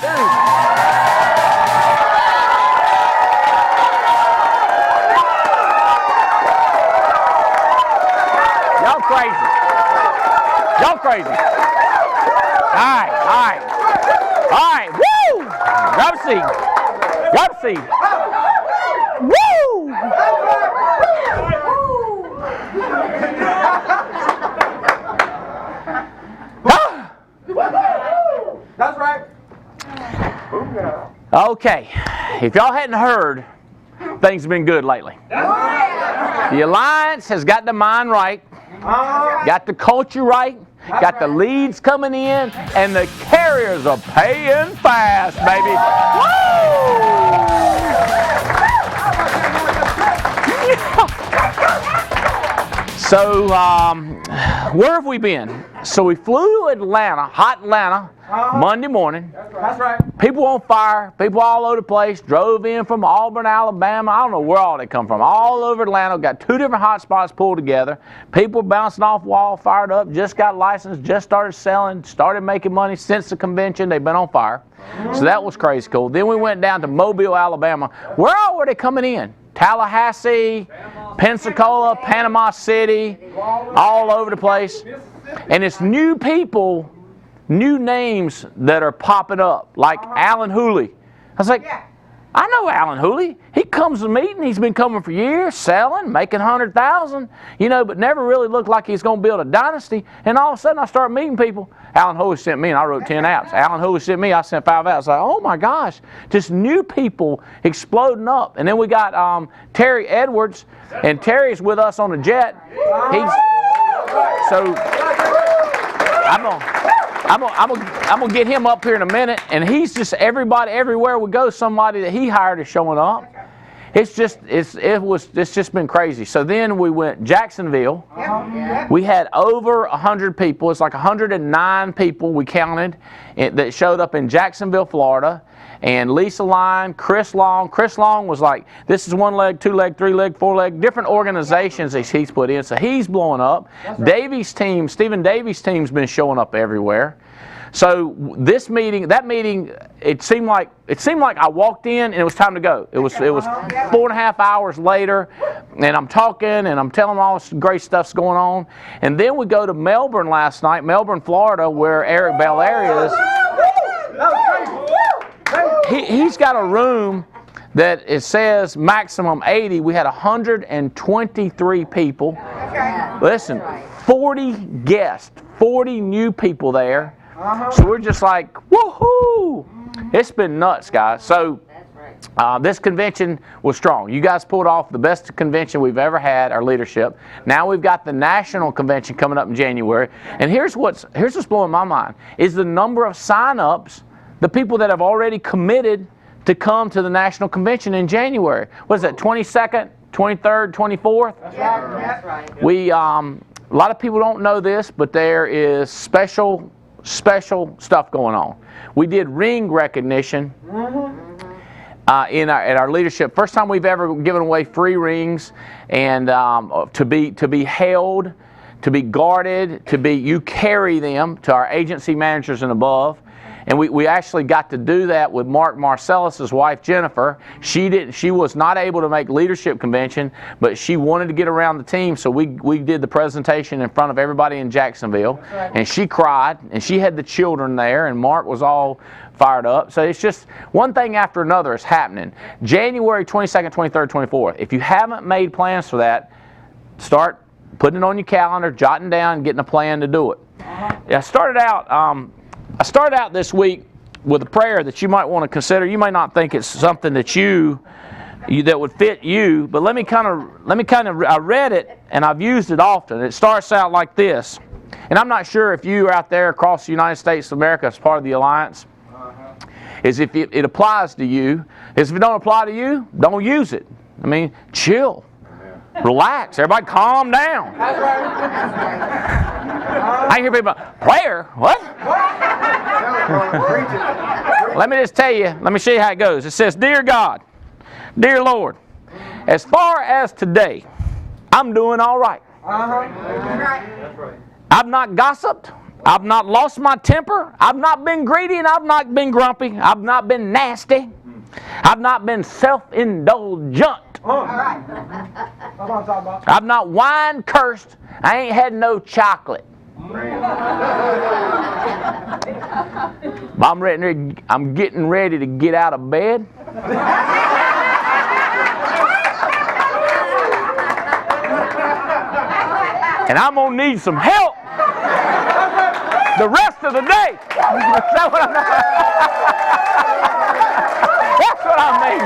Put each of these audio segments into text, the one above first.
Y'all crazy. Y'all crazy. All right. Woo! Grab a seat. Woo! That's right. Okay. If y'all hadn't heard, things have been good lately. The Alliance has got the mind right, got the culture right, got the leads coming in, and the carriers are paying fast, baby. So, where have we been? So we flew to Atlanta, hot Atlanta, Monday morning. That's right. People on fire, people all over the place, drove in from Auburn, Alabama. I don't know where all they come from. All over Atlanta, got 2 different hot spots pulled together. People bouncing off wall, fired up, just got licensed, just started selling, started making money since the convention. They've been on fire. So that was crazy cool. Then we went down to Mobile, Alabama. Where all were they coming in? Tallahassee, Pensacola, Panama City, all over the place. And it's new people, new names that are popping up, like Alan Hooley. I was like, I know Alan Hooley. He comes to the meeting. He's been coming for years, selling, making 100,000, but never really looked like he's going to build a dynasty. And all of a sudden, I start meeting people. Alan Hooley sent me, and I wrote 10 apps. Alan Hooley sent me, I sent 5 apps. Like, oh my gosh, just new people exploding up. And then we got Terry Edwards, and Terry's with us on the jet. I'm gonna get him up here in a minute, and he's just everybody, everywhere we go, somebody that he hired is showing up. It's just been crazy. So then we went Jacksonville. We had over 100 people. It's like 109 people we counted that showed up in Jacksonville, Florida. And Lisa Line, Chris Long. Chris Long was like, this is 1 leg, 2 leg, 3 leg, 4 leg, different organizations that he's put in. So he's blowing up. Davies' team, Stephen Davies' team's been showing up everywhere. So that meeting, it seemed like I walked in and it was time to go. It was 4.5 hours later, and I'm talking and I'm telling them all this great stuff's going on. And then we go to Melbourne last night, Melbourne, Florida, where Eric Belair is. He's got a room that it says maximum 80. We had 123 people. Listen, 40 guests, 40 new people there. So we're just like, woohoo! It's been nuts, guys. So this convention was strong. You guys pulled off the best convention we've ever had, our leadership. Now we've got the national convention coming up in January. And here's what's blowing my mind, is the number of sign-ups, the people that have already committed to come to the national convention in January. What is that, 22nd, 23rd, 24th? That's right. A lot of people don't know this, but there is special stuff going on. We did ring recognition at our leadership. First time we've ever given away free rings, and to be held, to be guarded, you carry them to our agency managers and above. And we actually got to do that with Mark Marcellus' wife, Jennifer. She was not able to make leadership convention, but she wanted to get around the team, so we did the presentation in front of everybody in Jacksonville. Right. And she cried, and she had the children there, and Mark was all fired up. So it's just one thing after another is happening. January 22nd, 23rd, 24th. If you haven't made plans for that, start putting it on your calendar, jotting down, getting a plan to do it. I started out this week with a prayer that you might want to consider. You may not think it's something that that would fit you, but let me kind of I read it and I've used it often. It starts out like this, and I'm not sure if you are out there across the United States of America as part of the Alliance, is if it applies to you. If it don't apply to you, don't use it. I mean, chill. Relax. Everybody calm down. I hear people, prayer? What? Let me just tell you, let me show you how it goes. It says, Dear God, dear Lord, as far as today, I'm doing all right. I've not gossiped. I've not lost my temper. I've not been greedy, and I've not been grumpy. I've not been nasty. I've not been self-indulgent. All right. That's what I'm talking about. I've not whined, cursed. I ain't had no chocolate. I'm getting ready to get out of bed. And I'm going to need some help the rest of the day. That's what I mean.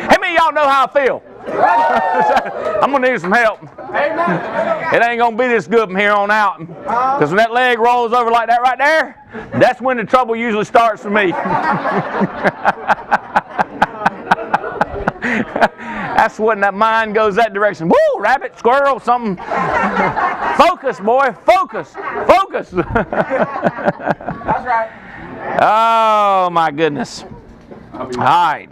How many of y'all know how I feel? I'm going to need some help. It ain't going to be this good from here on out. Because when that leg rolls over like that right there, that's when the trouble usually starts for me. That's when that mind goes that direction. Woo, rabbit, squirrel, something. Focus, boy, focus, focus. That's right. Oh, my goodness. All right.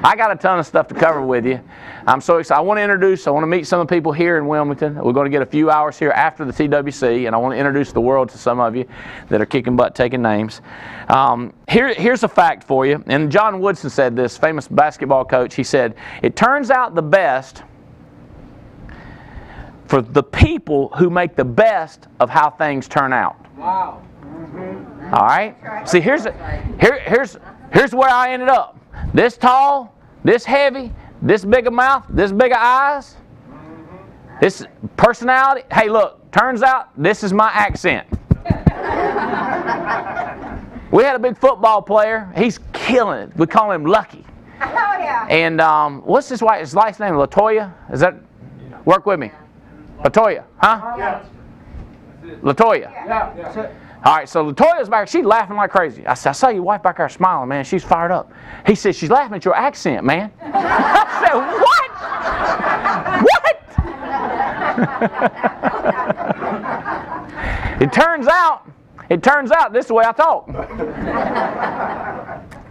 I got a ton of stuff to cover with you. I'm so excited. I want to meet some of the people here in Wilmington. We're going to get a few hours here after the TWC, and I want to introduce the world to some of you that are kicking butt taking names. Here's a fact for you, and John Woodson said this, famous basketball coach. He said, it turns out the best for the people who make the best of how things turn out. Wow. All right? See, here's where I ended up. This tall, this heavy, this big a mouth, this big a eyes, this personality. Hey, look, turns out this is my accent. We had a big football player. He's killing it. We call him Lucky. Oh, yeah. And what's his last name? Latoya? Is that? Work with me. Latoya, huh? Yeah. Latoya. Yeah. That's it. All right, so Latoya's back. She's laughing like crazy. I said, I saw your wife back there smiling, man. She's fired up. He said, she's laughing at your accent, man. I said, what? It turns out this is the way I talk.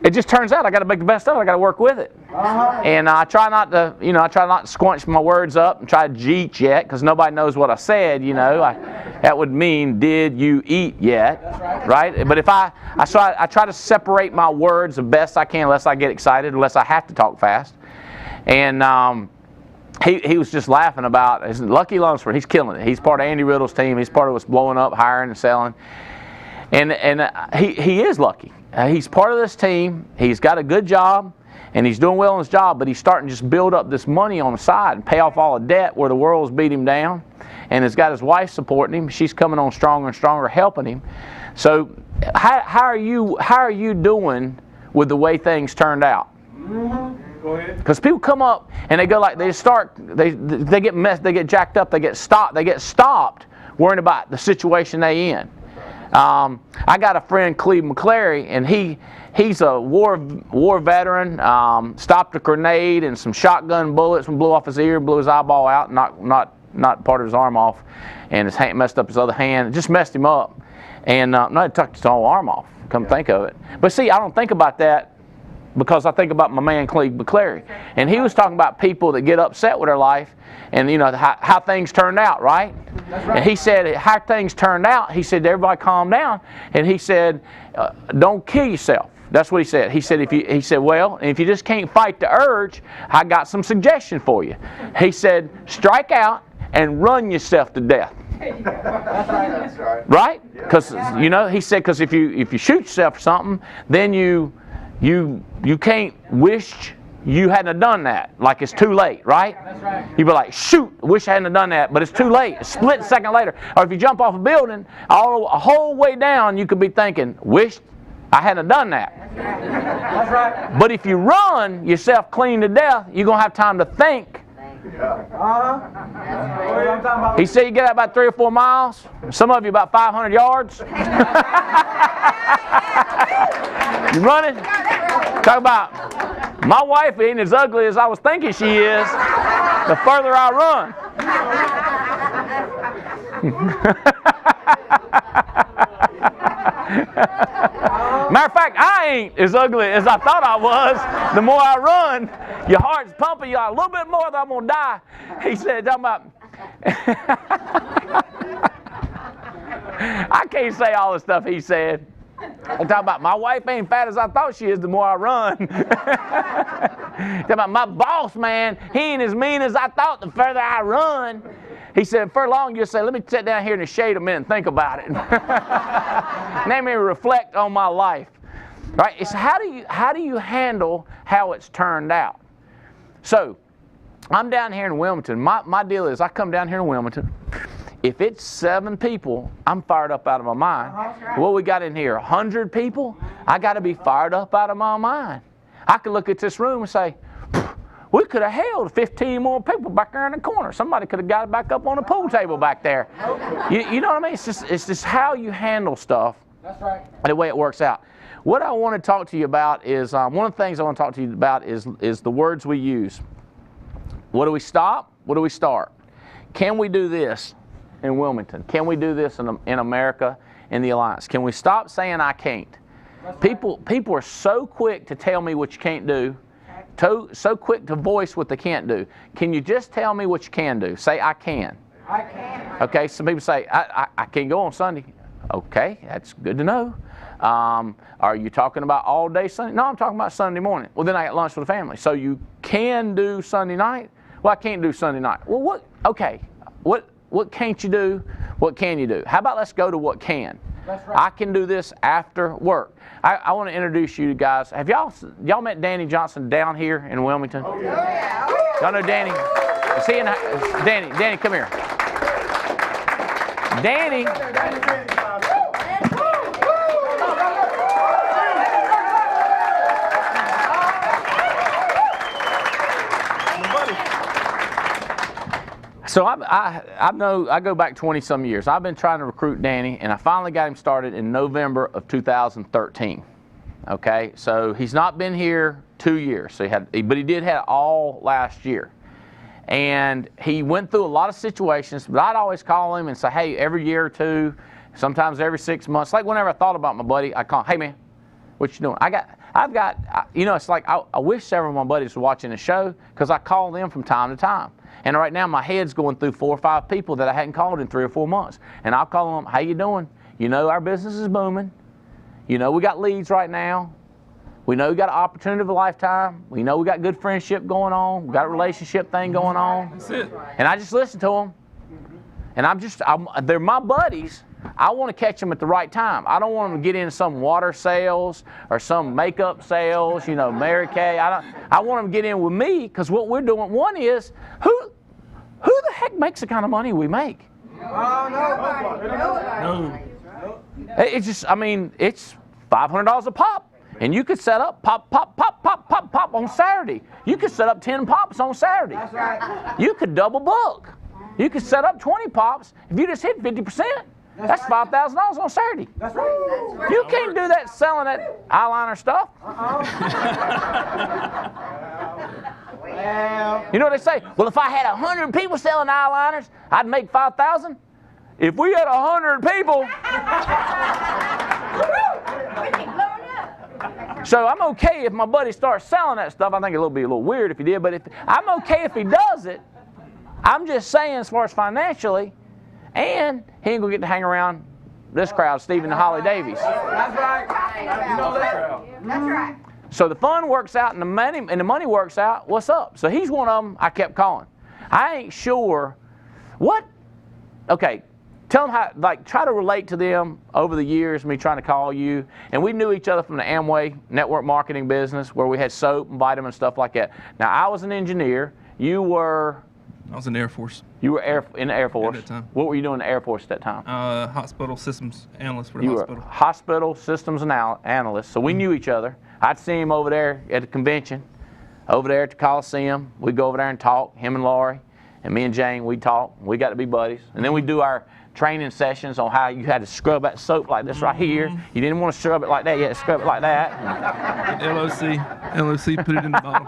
It just turns out I got to make the best of it. I got to work with it. And I try not to, squunch my words up and try to jeet yet, because nobody knows what I said. That would mean, did you eat yet? Right? But if I try to separate my words the best I can, unless I get excited, unless I have to talk fast. And he was just laughing about Lucky Lunsford. He's killing it. He's part of Andy Riddle's team. He's part of what's blowing up, hiring and selling. And he is lucky. He's part of this team. He's got a good job, and he's doing well in his job, but he's starting to just build up this money on the side and pay off all the debt where the world's beat him down. And he's got his wife supporting him. She's coming on stronger and stronger, helping him. So how are you doing with the way things turned out? Go ahead. Because people come up and they go like they get messed, they get jacked up, they get stopped worrying about the situation they in. I got a friend, Cleve McClary, and he's a war veteran. Stopped a grenade and some shotgun bullets and blew off his ear, blew his eyeball out, not part of his arm off, and his hand messed up his other hand. It just messed him up, and it took his whole arm off. Come think of it. But see, I don't think about that because I think about my man Cleve McClary, and he was talking about people that get upset with their life, and how things turned out, right? That's right. And he said how things turned out. He said everybody calm down, and he said don't kill yourself. That's what he said. He said if you just can't fight the urge, I got some suggestion for you. He said strike out and run yourself to death. That's right. Right? Because he said because if you shoot yourself for something, then you can't wish you hadn't have done that. Like it's too late, right? That's right. You'd be like, shoot, wish I hadn't have done that, but it's too late. A split second later. Or if you jump off a building, a whole way down, you could be thinking, wish I hadn't have done that. That's right. But if you run yourself clean to death, you're going to have time to think. That's what I'm talking about. He said you get out about 3 or 4 miles. Some of you about 500 yards. You running? Talk about my wife ain't as ugly as I was thinking she is. The further I run. Matter of fact, I ain't as ugly as I thought I was. The more I run, your heart's pumping. You're a little bit more than I'm going to die. He said, talking about... I can't say all the stuff he said. I'm talking about my wife ain't fat as I thought she is the more I run. Talking about my boss, man, he ain't as mean as I thought the further I run. He said, for long you'll say, let me sit down here in the shade a minute and think about it. Let me reflect on my life. Right? It's how do you handle how it's turned out? So, I'm down here in Wilmington. My deal is I come down here in Wilmington. If it's 7 people, I'm fired up out of my mind. What we got in here, 100 people? I got to be fired up out of my mind. I could look at this room and say, we could have held 15 more people back there in the corner. Somebody could have got it back up on the pool table back there. You know what I mean? It's just how you handle stuff. That's right. And the way it works out. What I want to talk to you about is, one of the things I want to talk to you about is the words we use. What do we stop? What do we start? Can we do this in Wilmington? Can we do this in America, in the Alliance? Can we stop saying I can't? People are so quick to tell me what you can't do, so quick to voice what they can't do. Can you just tell me what you can do? Say I can. I can. Okay, some people say I can't go on Sunday. Okay, that's good to know. Are you talking about all day Sunday? No, I'm talking about Sunday morning. Well, then I got lunch with the family. So you can do Sunday night? Well, I can't do Sunday night. Well, what? Okay, what can't you do? What can you do? How about let's go to what can? That's right. I can do this after work. I want to introduce you guys. Have y'all met Danny Johnson down here in Wilmington? Oh, yeah. Y'all know Danny? Danny, come here. Danny. So I go back 20-some years. I've been trying to recruit Danny, and I finally got him started in November of 2013. Okay, so he's not been here 2 years. So but he did have all last year, and he went through a lot of situations. But I'd always call him and say, hey, every year or two, sometimes every 6 months. Like whenever I thought about my buddy, I call him, hey man, what you doing? It's like I wish several of my buddies were watching the show because I call them from time to time. And right now my head's going through 4 or 5 people that I hadn't called in 3 or 4 months. And I'll call them, how you doing? You know our business is booming. You know we got leads right now. We know we got an opportunity of a lifetime. We know we got good friendship going on. We got a relationship thing going on. That's it. And I just listen to them. And they're my buddies. I want to catch them at the right time. I don't want them to get into some water sales or some makeup sales, Mary Kay. I want them to get in with me because what we're doing, one is, who the heck makes the kind of money we make? Oh, no. It's just, it's $500 a pop. And you could set up pop on Saturday. You could set up 10 pops on Saturday. That's right. You could double book. You could set up 20 pops. If you just hit 50%, that's $5,000 on Saturday. That's right. You can't do that selling that eyeliner stuff. You know what they say? Well, if I had 100 people selling eyeliners, I'd make $5,000. If we had 100 people, so I'm okay if my buddy starts selling that stuff. I think it'll be a little weird if he did, but I'm okay if he does it. I'm just saying, as far as financially, and he ain't gonna get to hang around this crowd, Stephen and Holly Davies. That's right. That's right. So the fun works out and the money works out. What's up? So he's one of them I kept calling. I ain't sure what. Okay, tell them how. Try to relate to them over the years. Me trying to call you, and we knew each other from the Amway network marketing business, where we had soap and vitamin stuff like that. Now I was an engineer. You were. I was in the Air Force. You were in the Air Force. At that time. What were you doing in the Air Force at that time? Hospital systems analyst for the You hospital. were hospital systems analyst. So we knew each other. I'd see him over there at the convention, over there at the Coliseum. We'd go over there and talk, him and Laurie, and me and Jane, we'd talk. We got to be buddies. And then we'd do our training sessions on how you had to scrub that soap like this right here. You didn't want to scrub it like that. You had to scrub it like that. LOC, put it in the bottle.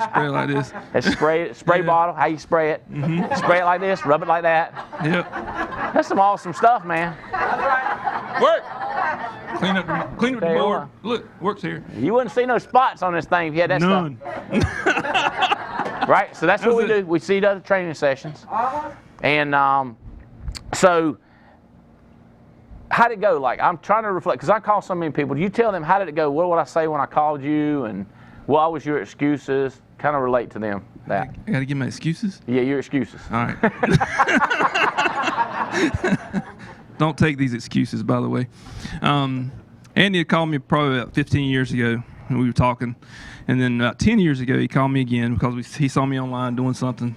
Spray it like this. That spray bottle, how you spray it. Spray it like this, rub it like that. Yep. That's some awesome stuff, man. Work. Clean up the Tell you board. what. Look, works here. You wouldn't see no spots on this thing if you had that None. stuff. Right? So that's what we That's it. do. We see other training sessions. Uh-huh. And so, how'd it go? Like, I'm trying to reflect, because I call so many people. Do you tell them, how did it go? What would I say when I called you? And what was your excuses? Kind of relate to them. That. I got to give my excuses? Yeah, your excuses. All right. Don't take these excuses, by the way. Andy had called me probably about 15 years ago, and we were talking. And then about 10 years ago, he called me again because he saw me online doing something,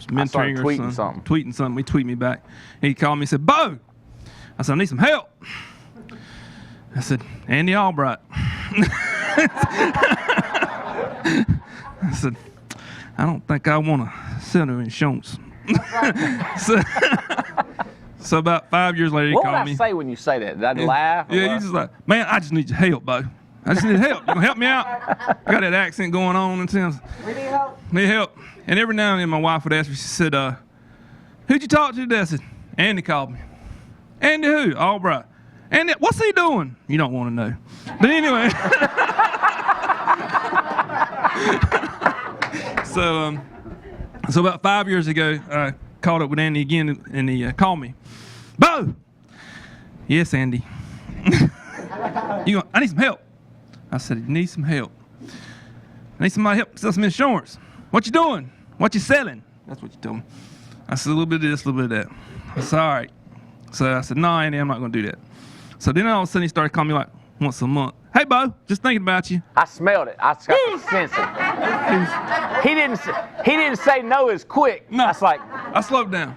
mentoring or tweeting something. something. Tweeting something. He tweeted me back. And he called me and said, Bo! I said, I need some help. I said, Andy Albright. I said, I don't think I want to sell no insurance. So about 5 years later, he What would called I me. say when you say that? Did I laugh? or Yeah, what? you just like, man, I just need your help, Bo. I just need help. You gonna help me out? I got that accent going on and things. We need help. Need help. And every now and then my wife would ask me, she said, who'd you talk to today? I said, Andy called me. Andy who? Albright. Andy, what's he doing? You don't want to know. But anyway. So about 5 years ago, I caught up with Andy again, and he called me. Bo! Yes, Andy. I need some help. I said, you need some help. I need somebody to help sell some insurance. What you doing? What you selling? That's what you told me. I said, a little bit of this, a little bit of that. I said, all right. So I said, no, Andy, I'm not going to do that. So then all of a sudden he started calling me like once a month. Hey, Bo, just thinking about you. I smelled it. I could sense it. He didn't say no as quick. No. I was like, I slowed down.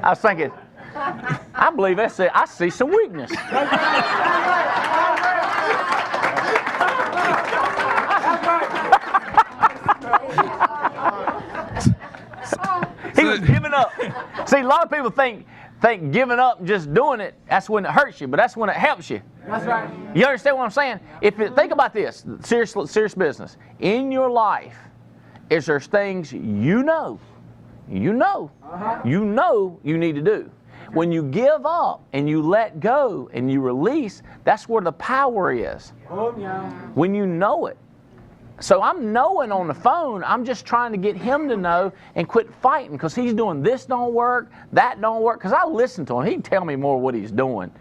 I was thinking, I believe that's it. I see some weakness. He was giving up. See, a lot of people think giving up and just doing it, that's when it hurts you, but that's when it helps you. That's right. You understand what I'm saying? Think about this, serious business. In your life, is there things you know you need to do. When you give up and you let go and you release, that's where the power is. Oh, yeah. When you know it. So I'm knowing on the phone, I'm just trying to get him to know and quit fighting because he's doing this don't work, that don't work. Because I listen to him. He can tell me more what he's doing.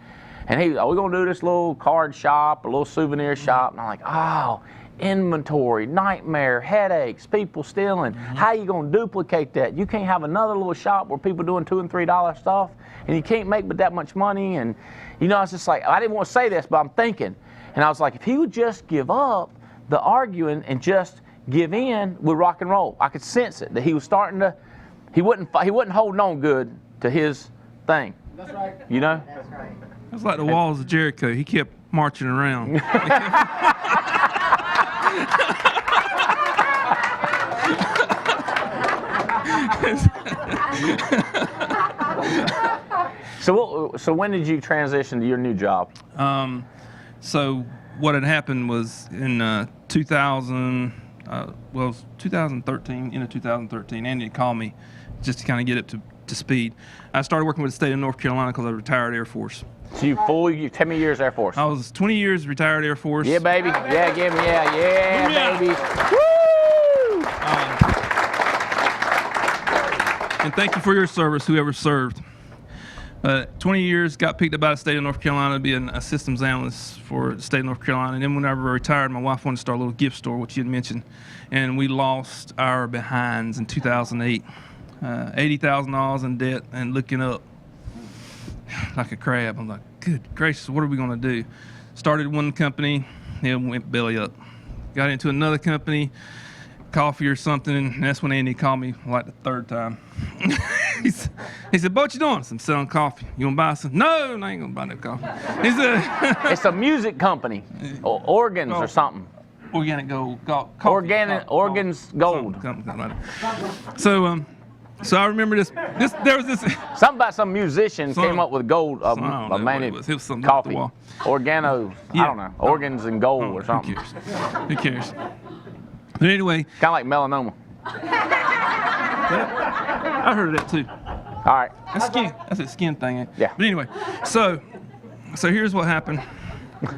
And we're going to do this little card shop, a little souvenir shop. And I'm like, oh, inventory, nightmare, headaches, people stealing. How are you going to duplicate that? You can't have another little shop where people doing $2 and $3 stuff. And you can't make but that much money. And, I was just like, I didn't want to say this, but I'm thinking. And I was like, if he would just give up the arguing and just give in with rock and roll. I could sense it, that he was starting to, he wasn't holding on good to his thing. That's right. You know? That's right. It was like the walls of Jericho. He kept marching around. So when did you transition to your new job? So what had happened was in 2013, end of 2013, Andy had called me just to kind of get up to speed. I started working with the state of North Carolina because I was retired Air Force. So you 10 years Air Force. I was 20 years retired Air Force. Yeah, baby. Yeah, give me, yeah, baby. Woo! And thank you for your service, whoever served. 20 years, got picked up by the state of North Carolina to be a systems analyst for the state of North Carolina. And then whenever I retired, my wife wanted to start a little gift store, which you had mentioned. And we lost our behinds in 2008. $80,000 in debt and looking up like a crab. I'm like, good gracious, what are we going to do? Started one company, then went belly up. Got into another company, coffee or something, and that's when Andy called me like the third time. He said, what you doing? I said, I'm selling coffee. You want to buy some? No, I ain't going to buy no coffee. He said, It's a music company, or organs or something. Organic gold. Organs gold. Something like that. So I remember this. There was this. Something about some musician came up with gold, I don't know what it was. It was something off the coffee. wall. Organo, Yeah. I don't know, organs and gold or something. Who cares? But anyway, Kind of like melanoma. I heard of that too. All right. That's a skin thing. Yeah. But anyway, so here's what happened.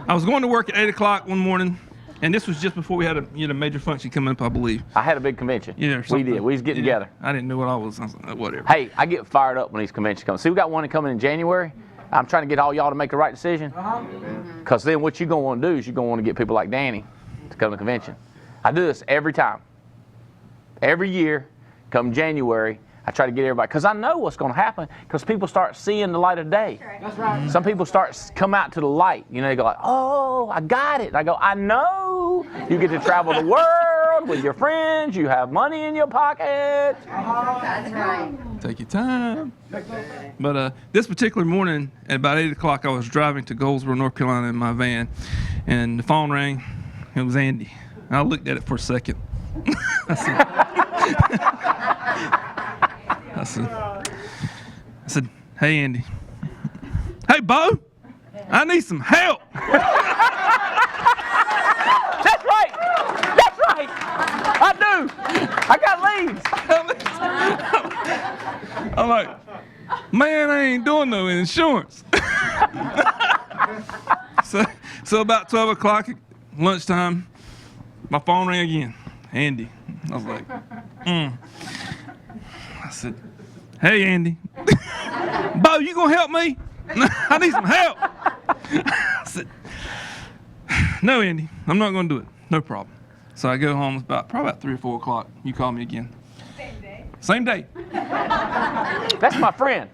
I was going to work at 8 o'clock one morning, and this was just before we had a major function coming up, I believe. I had a big convention. Yeah, or we something. did. We was getting together. I didn't know what I was like, whatever. Hey, I get fired up when these conventions come. See, we got one coming in January. I'm trying to get all y'all to make the right decision. Because then what you're going to want to do is you're going to want to get people like Danny to come to the convention. I do this every time. Every year, come January, I try to get everybody. Because I know what's going to happen. Because people start seeing the light of day. That's right. Some people come out to the light. You know, they go like, oh, I got it. And I go, I know. You get to travel the world with your friends. You have money in your pocket. That's right. Take your time. But this particular morning, at about 8 o'clock, I was driving to Goldsboro, North Carolina in my van, and the phone rang. It was Andy. And I looked at it for a second. I said, hey, Andy. Hey, Bo, I need some help. That's right. That's right. I do. I got leads. I'm like, man, I ain't doing no insurance. So about 12 o'clock, lunchtime, my phone rang again. Andy. I was like, I said, hey, Andy. Bo, you gonna help me? I need some help. I said, no, Andy, I'm not gonna do it. No problem. So I go home probably about 3 or 4 o'clock. You call me again. Same day. That's my friend.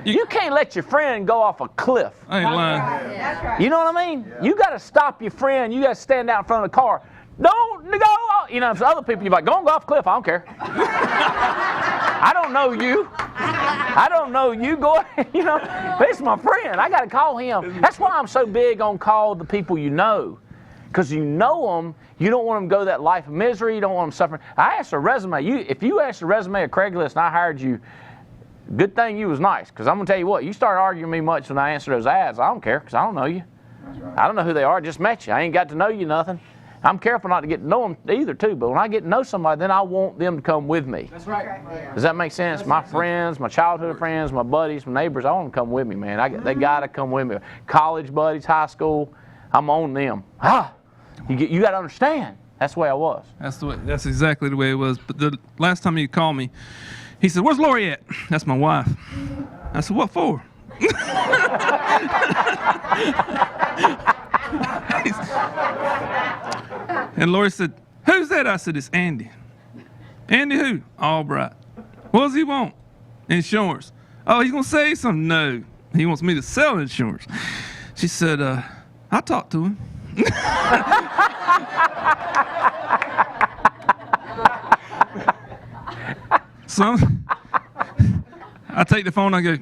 You can't let your friend go off a cliff. I ain't lying. That's right. You know what I mean? You got to stop your friend. You got to stand out in front of the car. Don't go. You know, so other people, you're like, go off a cliff. I don't care. I don't know you. I don't know you. Go ahead. You know, but it's my friend. I got to call him. That's why I'm so big on call the people you know. Because you know them, you don't want them to go that life of misery. You don't want them suffering. I asked a resume. If you asked a resume at Craigslist and I hired you, good thing you was nice. Because I'm going to tell you what, you start arguing me much when I answer those ads, I don't care because I don't know you. Right. I don't know who they are. I just met you. I ain't got to know you nothing. I'm careful not to get to know them either, too. But when I get to know somebody, then I want them to come with me. That's right. Does that make sense? My friends, my childhood friends, my buddies, my neighbors, I want them to come with me, man. They got to come with me. College buddies, high school, I'm on them. You got to understand. That's the way I was. That's exactly the way it was. But the last time he called me, he said, "Where's Lori at?" That's my wife. I said, "What for?" And Lori said, "Who's that?" I said, "It's Andy." "Andy who?" "Albright." "What does he want?" "Insurance." "Oh, he's gonna say something?" "No, he wants me to sell insurance." She said, "I talked to him." So I take the phone, I go,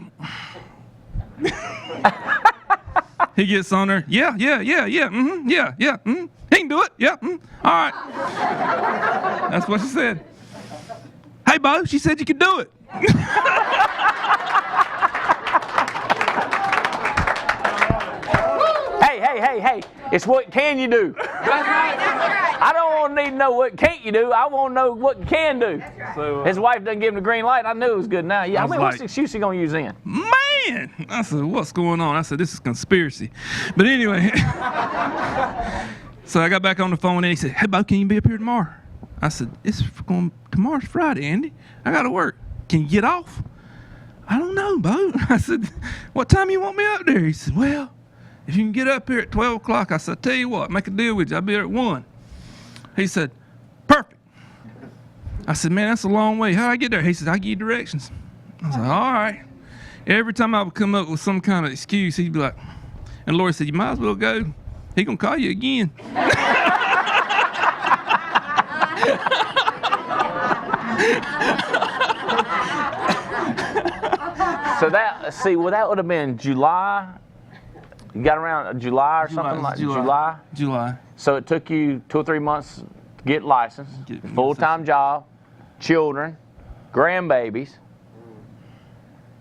he gets on there, yeah, mm-hmm, yeah, mm-hmm. He can do it, yeah, all right. That's what she said. "Hey, Bo, she said you could do it." Hey, it's what can you do? That's right. I don't want to need to know what can't you do. I want to know what you can do. Right. So, His wife doesn't give him the green light. I knew it was good now. Yeah, I mean, what's the like, excuse he going to use then? man, I said, what's going on? I said, this is conspiracy. But anyway, so I got back on the phone and he said, "Hey, Bo, can you be up here tomorrow?" I said, "Tomorrow's Friday, Andy. I got to work. Can you get off?" "I don't know, Bo." I said, "What time you want me up there?" He said, "Well, if you can get up here at 12 o'clock, I said, "Tell you what, make a deal with you. I'll be there at 1. He said, "Perfect." I said, "Man, that's a long way. How'd I get there?" He said, "I'll give you directions." I was like, all right. Every time I would come up with some kind of excuse, he'd be like, and Lori said, "You might as well go. He gonna call you again." So that would have been July. You got around July or something like July. July. So it took you 2 or 3 months to get licensed, full-time job, children, grandbabies.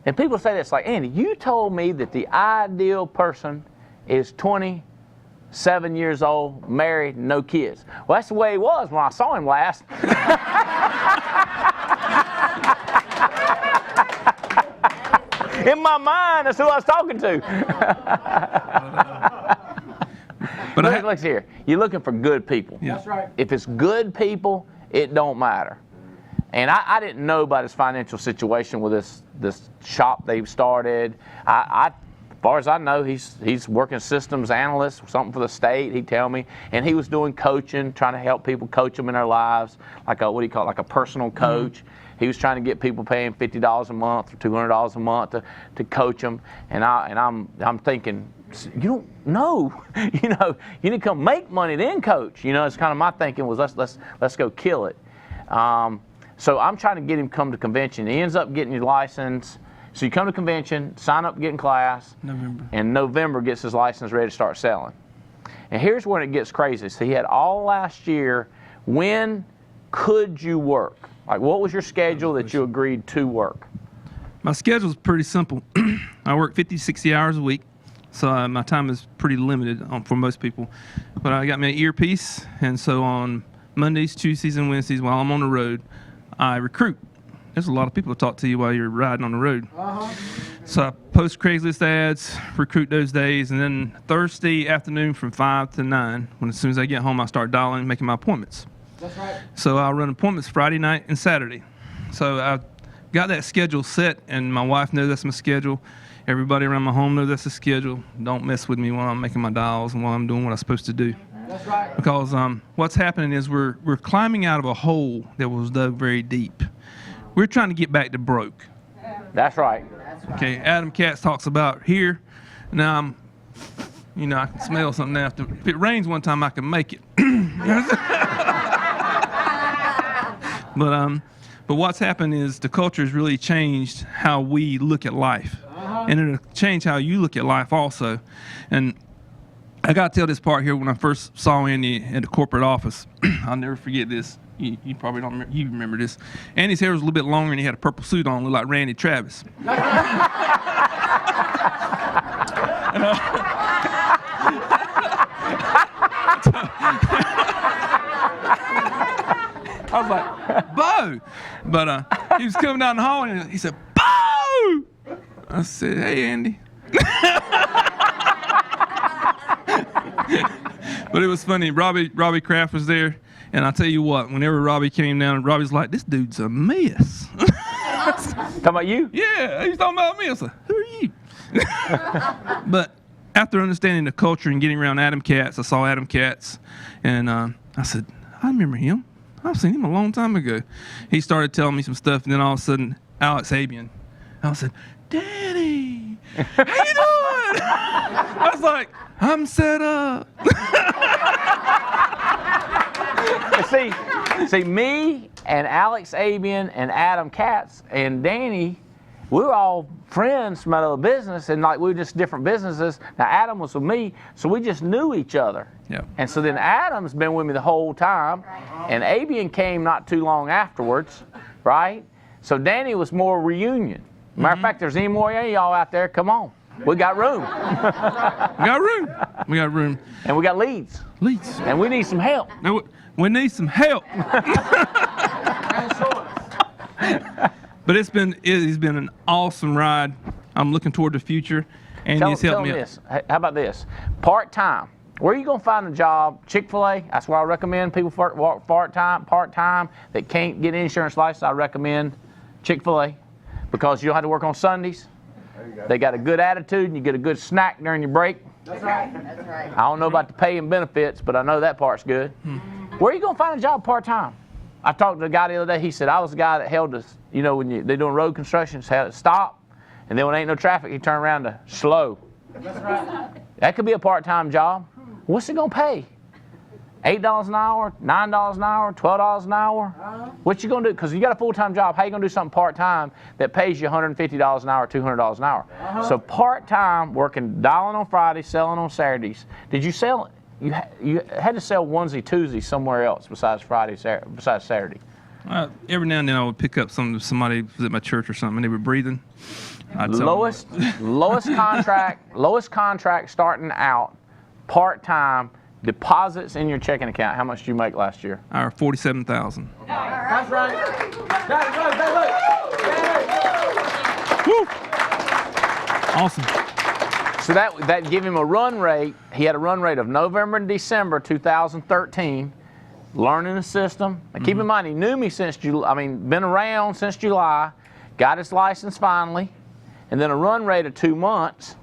And people say this like, "Andy, you told me that the ideal person is 27 years old, married, no kids." Well, that's the way he was when I saw him last. In my mind, that's who I was talking to. But Look here. You're looking for good people. Yeah. That's right. If it's good people, it don't matter. And I didn't know about his financial situation with this shop they've started. As far as I know, he's working systems analyst, something for the state. He'd tell me, and he was doing coaching, trying to help people, coach them in their lives, like a personal coach. Mm-hmm. He was trying to get people paying $50 a month or $200 a month to coach them. And I'm thinking, you don't know, you need to come make money then coach. It's kind of my thinking was let's go kill it. So I'm trying to get him come to convention. He ends up getting his license. So you come to convention, sign up, get in class. And November gets his license ready to start selling. And here's when it gets crazy. So he had all last year. When could you work? Like, what was your schedule that you agreed to work? My schedule is pretty simple. I work 50, 60 hours a week. So my time is pretty limited for most people. But I got my earpiece. And so on Mondays, Tuesdays, and Wednesdays while I'm on the road, I recruit. There's a lot of people to talk to you while you're riding on the road. So I post Craigslist ads, recruit those days, and then Thursday afternoon from 5 to 9, as soon as I get home, I start dialing, making my appointments. That's right. So I run appointments Friday night and Saturday. So I got that schedule set, and my wife knows that's my schedule. Everybody around my home knows that's the schedule. Don't mess with me while I'm making my dials and while I'm doing what I'm supposed to do. That's right. Because what's happening is we're climbing out of a hole that was dug very deep. We're trying to get back to broke. That's right. Okay, Adam Katz talks about here. Now I can smell something now. If it rains one time, I can make it. But what's happened is the culture has really changed how we look at life. And it'll change how you look at life also. And I got to tell this part here when I first saw Andy at the corporate office. I'll never forget this. You probably don't remember, you remember this. Andy's hair was a little bit longer and he had a purple suit on, looked like Randy Travis. I was like, Bo! But he was coming down the hall and he said, Bo! I said, hey, Andy. But it was funny. Robbie Kraft was there. And I'll tell you what, whenever Robbie came down, Robbie's like, this dude's a mess. Talking about you? Yeah, he's talking about me. I was like, who are you? But after understanding the culture and getting around Adam Katz, I saw Adam Katz. And I said, I remember him. I've seen him a long time ago. He started telling me some stuff. And then all of a sudden, Alex Abian. I said, Daddy, how you doing? I was like, I'm set up. See, me and Alex Abian and Adam Katz and Danny, we were all friends from another business, and like we were just different businesses. Now Adam was with me, so we just knew each other. Yeah. And so then Adam's been with me the whole time, and Abian came not too long afterwards, right? So Danny was more reunion. Matter of fact, there's any more of y'all out there, come on. We got room. We got room. And we got leads. And we need some help. Now, we need some help. But it's been an awesome ride. I'm looking toward the future, and it's helped me. This. How about this? Part-time. Where are you going to find a job? Chick-fil-A. That's where I recommend people work part-time that can't get an insurance license. I recommend Chick-fil-A because you don't have to work on Sundays. They got a good attitude, and you get a good snack during your break. That's right. That's right. I don't know about the pay and benefits, but I know that part's good. Where are you going to find a job part-time? I talked to a guy the other day. He said, I was the guy that held us, when they're doing road construction, held it stop, and then when ain't no traffic, he turned around to slow. That's right. That could be a part-time job. What's it going to pay? $8 an hour, $9 an hour, $12 an hour? What you going to do? Because you got a full-time job. How you going to do something part-time that pays you $150 an hour, $200 an hour? So part-time, working, dialing on Fridays, selling on Saturdays. Did you sell? You had to sell onesie, twosie somewhere else besides besides Saturday. Every now and then I would pick up somebody was at my church or something, and they were breathing. Lowest contract starting out, part-time, deposits in your checking account. How much did you make last year? $47,000. That's right. That's right. Woo! Awesome. So that give him a run rate. He had a run rate of November and December 2013, learning the system. Now, keep in mind, he knew me since been around since July, got his license finally, and then a run rate of 2 months,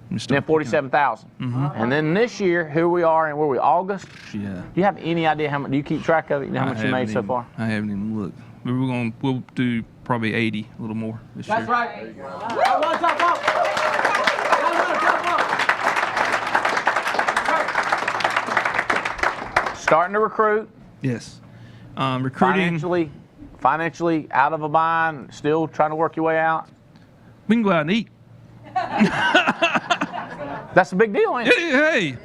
and then 47,000. And then this year, here we are, and where we August. Yeah. Do you have any idea how much? Do you keep track of it? You know how much you made so far? I haven't even looked. But we'll do probably 80, a little more this That's year. right. That's right, jump up. Starting to recruit. Yes. Recruiting. Financially out of a bind. Still trying to work your way out. We can go out and eat. That's a big deal, ain't it? Hey.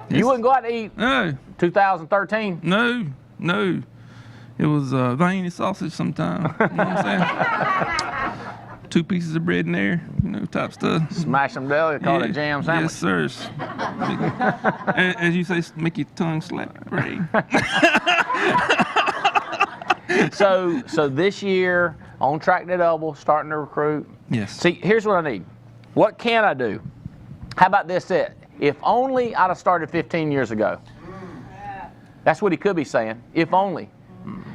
You wouldn't go out to eat No. 2013. No. It was veiny sausage sometime. You know what I'm saying? 2 pieces of bread in there, type stuff. Smash them deli, call it a jam sandwich. Yes, sir. As you say, make your tongue slap. Right. So this year, on track to double, starting to recruit. Yes. See, here's what I need. What can I do? How about this? If only I'd have started 15 years ago. That's what he could be saying. If only.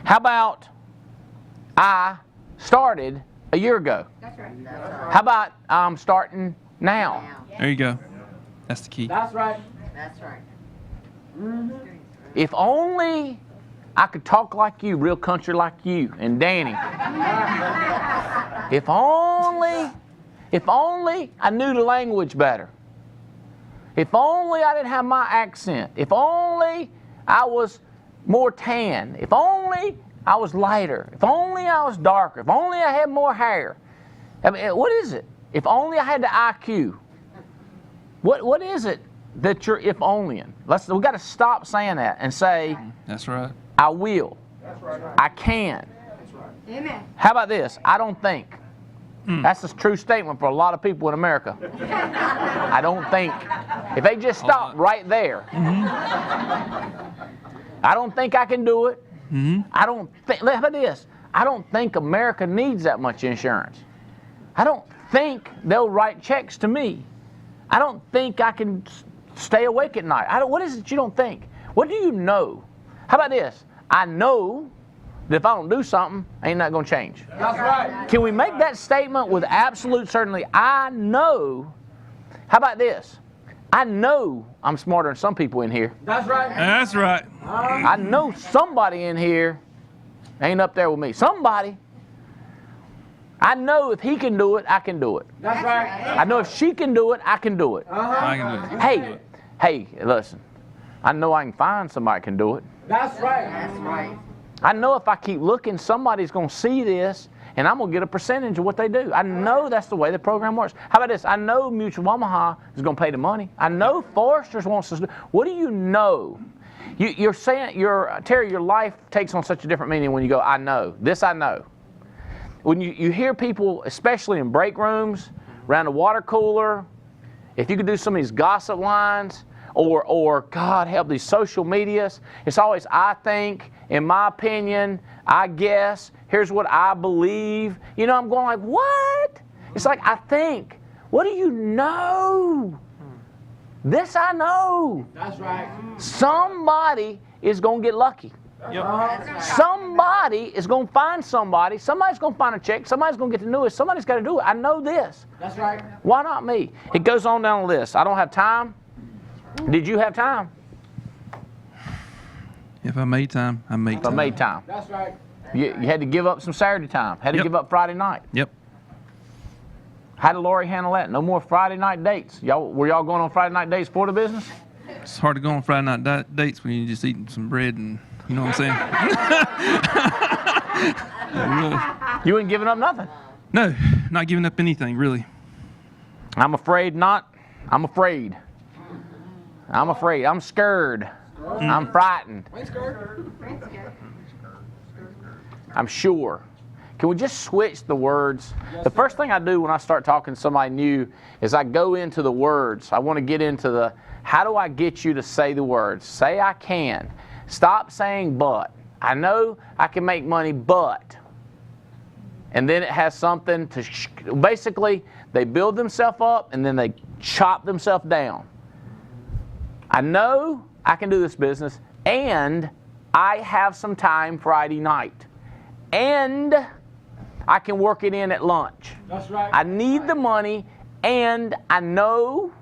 How about I started a year ago? That's right. How about I'm starting now? There you go. That's the key. That's right. That's right. If only I could talk like you, real country like you and Danny. If only I knew the language better. If only I didn't have my accent. If only I was more tan. If only I was lighter. If only I was darker. If only I had more hair. I mean, what is it? If only I had the IQ. What is it that you're if only in? We got to stop saying that and say, That's right. I will. I can. Amen. How about this? I don't think. That's a true statement for a lot of people in America. I don't think. If they just stop right there. I don't think I can do it. I don't think. How about this? I don't think America needs that much insurance. I don't think they'll write checks to me. I don't think I can stay awake at night. What is it you don't think? What do you know? How about this? I know that if I don't do something, ain't not going to change. That's right. Can we make that statement with absolute certainty? I know. How about this? I know I'm smarter than some people in here. That's right. That's right. I know somebody in here ain't up there with me. Somebody. I know if he can do it, I can do it. That's right. I know if she can do it, I can do it. I can do it. Hey, listen. I know I can find somebody can do it. That's right. That's right. I know if I keep looking, somebody's going to see this, and I'm going to get a percentage of what they do. I know that's the way the program works. How about this? I know Mutual Omaha is going to pay the money. I know Foresters wants us to do. What do you know? You're saying, Terry, your life takes on such a different meaning when you go, I know. This I know. When you hear people, especially in break rooms, around the water cooler, if you could do some of these gossip lines, or God help, these social medias, it's always I think, in my opinion, I guess, here's what I believe. I'm going like, what? It's like, I think. What do you know? This I know. That's right. Somebody is going to get lucky. Somebody is going to find somebody. Somebody's going to find a check. Somebody's going to get the newest. Somebody's got to do it. I know this. That's right. Why not me? It goes on down the list. I don't have time. Did you have time? If I made time, I make I time. made time. That's right. You had to give up some Saturday time. Had to give up Friday night. Yep. How did Lori handle that? No more Friday night dates. Were y'all going on Friday night dates for the business? It's hard to go on Friday night dates when you're just eating some bread and, you know what I'm saying? You ain't giving up nothing. No, not giving up anything, really. I'm afraid not. I'm afraid. I'm afraid. I'm scared. I'm frightened. I'm sure. Can we just switch the words? The first thing I do when I start talking to somebody new is I go into the words. I want to get into how do I get you to say the words? Say I can. Stop saying but. I know I can make money, but. And then it has something to, basically, They build themselves up and then they chop themselves down. I know I can do this business, and I have some time Friday night, and I can work it in at lunch. That's right. I need the money, and I know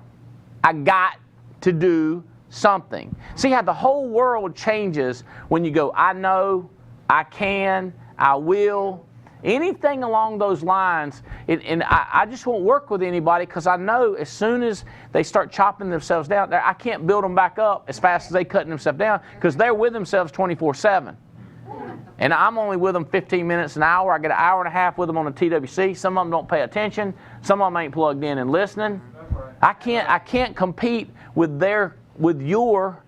I got to do something. See how the whole world changes when you go, I know, I can, I will. Anything along those lines, and I just won't work with anybody because I know as soon as they start chopping themselves down, I can't build them back up as fast as they cutting themselves down because they're with themselves 24/7. And I'm only with them 15 minutes an hour. I get an hour and a half with them on the TWC. Some of them don't pay attention. Some of them ain't plugged in and listening. I can't compete with your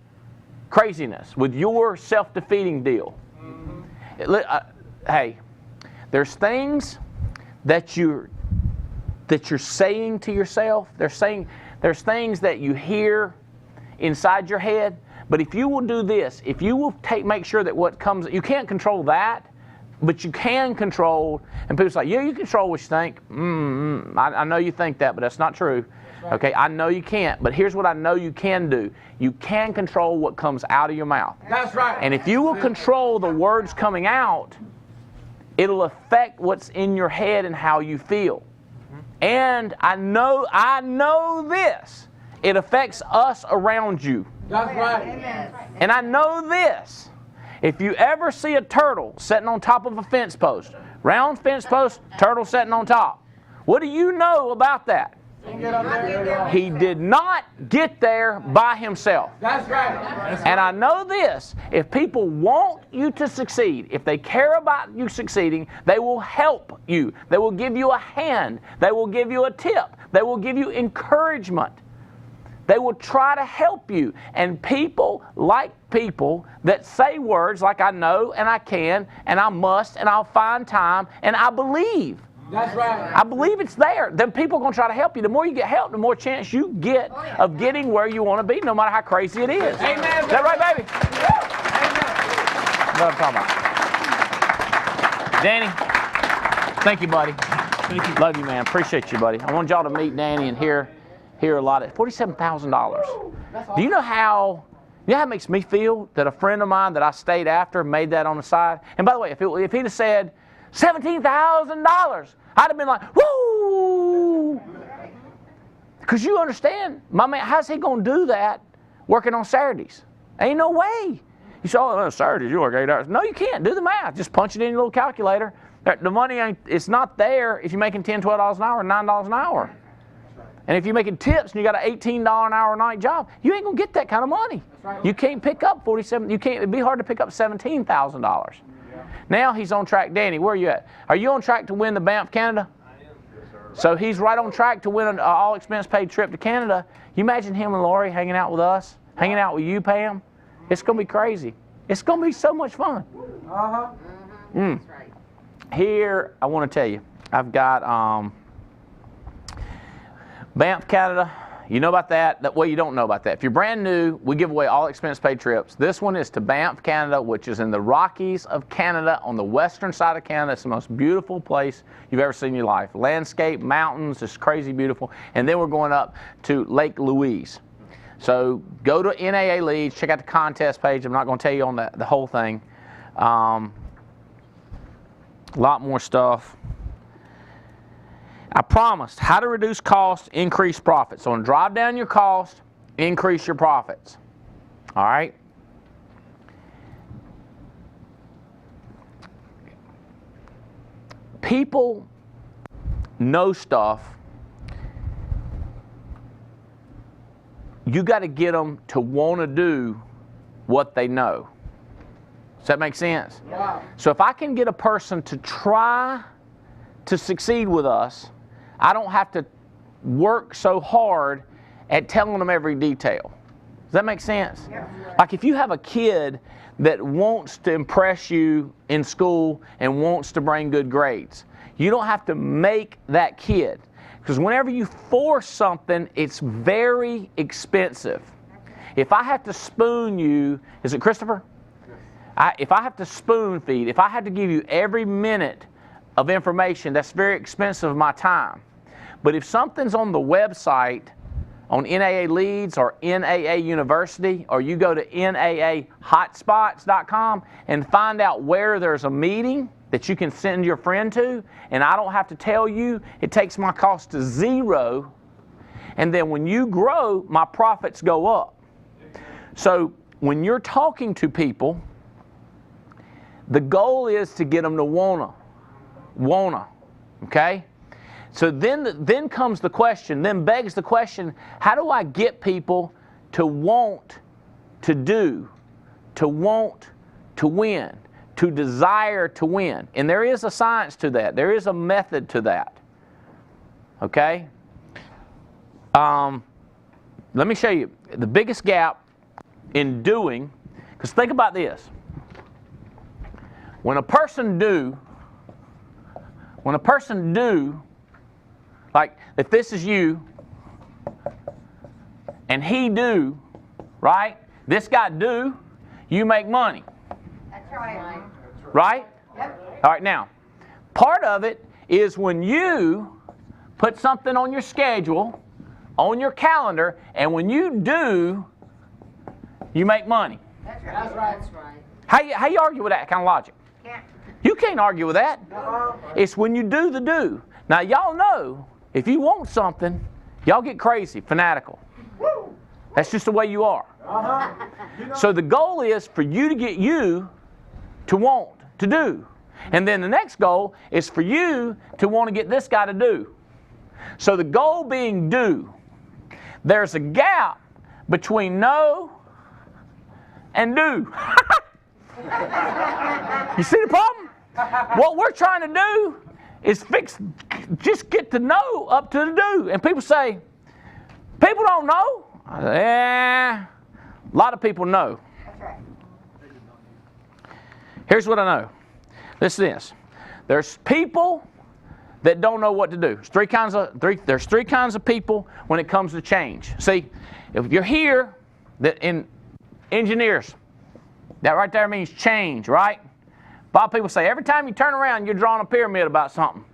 craziness, with your self-defeating deal. Hey. There's things that you're saying to yourself. There's things that you hear inside your head. But if you will do this, if you will make sure that what comes, you can't control that, but you can control. And people say, yeah, you control what you think. I know you think that, but that's not true. Okay, I know you can't, but here's what I know you can do. You can control what comes out of your mouth. That's right. And if you will control the words coming out, it'll affect what's in your head and how you feel. And I know this. It affects us around you. That's right. Amen. And I know this. If you ever see a turtle sitting on top of a fence post, round fence post, turtle sitting on top, what do you know about that? Get up there. He did not get there by himself. That's right. And I know this, if people want you to succeed, if they care about you succeeding, they will help you. They will give you a hand. They will give you a tip. They will give you encouragement. They will try to help you. And people like people that say words like I know and I can and I must and I'll find time and I believe. That's right. I believe it's there. Then people are going to try to help you. The more you get help, the more chance you get of getting where you want to be, no matter how crazy it is. Amen. Is that right, baby? That's what I'm talking about. Danny, thank you, buddy. Thank you. Love you, man. Appreciate you, buddy. I want y'all to meet Danny and hear a lot of $47,000. Do you know how it makes me feel that a friend of mine that I stayed after made that on the side? And by the way, if he'd have said $17,000, I'd have been like, woo! Because you understand, my man, how's he going to do that working on Saturdays? Ain't no way. You say, oh, Saturdays, you work 8 hours. No, you can't. Do the math. Just punch it in your little calculator. The money, it's not there if you're making $10, $12 an hour, $9 an hour. And if you're making tips and you got an $18 an hour a night job, you ain't going to get that kind of money. You can't pick up it'd be hard to pick up $17,000. Now he's on track. Danny, where are you at? Are you on track to win the Banff Canada? I am. Yes, sir. So he's right on track to win an all-expense-paid trip to Canada. You imagine him and Lori hanging out with us, hanging out with you, Pam? It's going to be crazy. It's going to be so much fun. Uh-huh. That's right. Here, I want to tell you, I've got Banff Canada. You know about that? Well, you don't know about that. If you're brand new, we give away all expense-paid trips. This one is to Banff, Canada, which is in the Rockies of Canada, on the western side of Canada. It's the most beautiful place you've ever seen in your life. Landscape, mountains, just crazy beautiful. And then we're going up to Lake Louise. So go to NAA Leads, check out the contest page. I'm not going to tell you on the whole thing. A lot more stuff. I promised how to reduce costs, increase profits. So drive down your cost, increase your profits. All right? People know stuff. You got to get them to want to do what they know. Does that make sense? Wow. So if I can get a person to try to succeed with us, I don't have to work so hard at telling them every detail. Does that make sense? Yeah. Like if you have a kid that wants to impress you in school and wants to bring good grades, you don't have to make that kid. Because whenever you force something, it's very expensive. If I have to spoon you, is it Christopher? If I have to spoon feed, if I have to give you every minute of information, that's very expensive of my time. But if something's on the website, on NAA Leads or NAA University, or you go to NAAhotspots.com and find out where there's a meeting that you can send your friend to, and I don't have to tell you, it takes my cost to zero, and then when you grow, my profits go up. So when you're talking to people, the goal is to get them to wanna, okay? So then comes the question, then begs the question, how do I get people to want to do, to want to win, to desire to win? And there is a science to that. There is a method to that. Okay? Let me show you the biggest gap in doing, because think about this. When a person do, like if this is you, and he do, right? This guy do, you make money. That's right. Right? Yep. All right, now, part of it is when you put something on your schedule, on your calendar, and when you do, you make money. That's right. That's right. That's right. How you argue with that kind of logic? Can't. You can't argue with that. It's when you do the do. Now, y'all know, if you want something, y'all get crazy, fanatical. That's just the way you are. So the goal is for you to get you to want, to do. And then the next goal is for you to want to get this guy to do. So the goal being do. There's a gap between know and do. You see the problem? What we're trying to do is just get the know up to the do. And people say, people don't know. A lot of people know. That's right. Here's what I know. Listen to this. There's people that don't know what to do. There's three kinds of people when it comes to change. See, if you're here, that in engineers, that right there means change, right? A lot of people say every time you turn around, you're drawing a pyramid about something.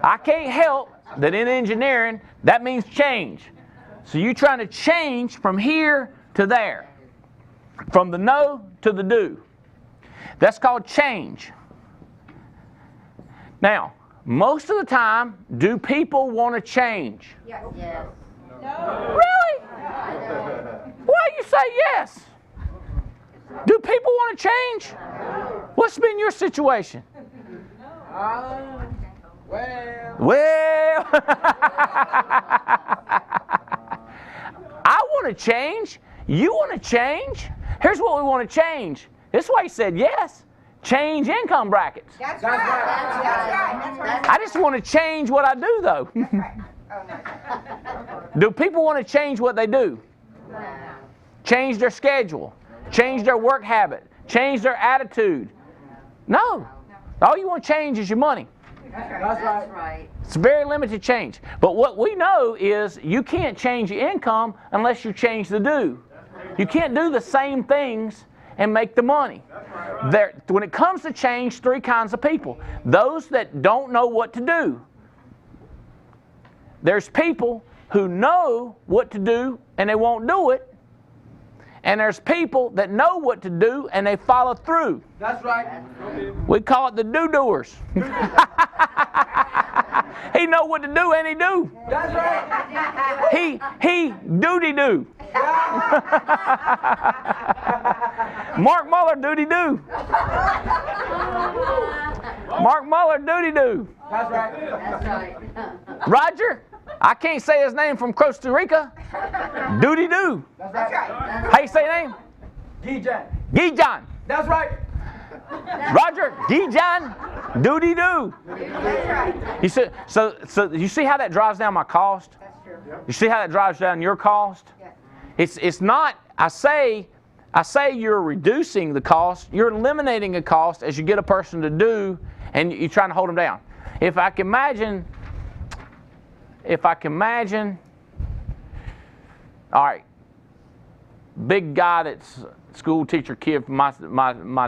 I can't help that in engineering, that means change. So you're trying to change from here to there, from the know to the do. That's called change. Now, most of the time, do people want to change? Yes. Really? Why you say yes? Do people want to change? What's been your situation? Well, I want to change. You want to change? Here's what we want to change. This is why he said yes. Change income brackets. That's right. That's right. I just want to change what I do, though. Oh, no. Do people want to change what they do? No. Change their schedule? Change their work habit? Change their attitude? No. All you want to change is your money. That's right. It's very limited change. But what we know is you can't change your income unless you change the do. You can't do the same things and make the money. When it comes to change, three kinds of people. Those that don't know what to do. There's people who know what to do and they won't do it. And there's people that know what to do and they follow through. That's right. We call it the do-doers. He know what to do and he do. That's right. He duty-do. Mark Muller duty-do. Mark Muller duty-do. That's right. That's right. Roger, I can't say his name from Costa Rica. Duty-do. That's That's right. right. How you say your name? DJ. Gijan. That's right. Roger, Gijan, duty-do. That's right. You see, so you see how that drives down my cost? That's true. You see how that drives down your cost? Yeah. It's not, I say you're reducing the cost, you're eliminating a cost as you get a person to do, and you're trying to hold them down. If I can imagine, all right, big guy that's school teacher kid for my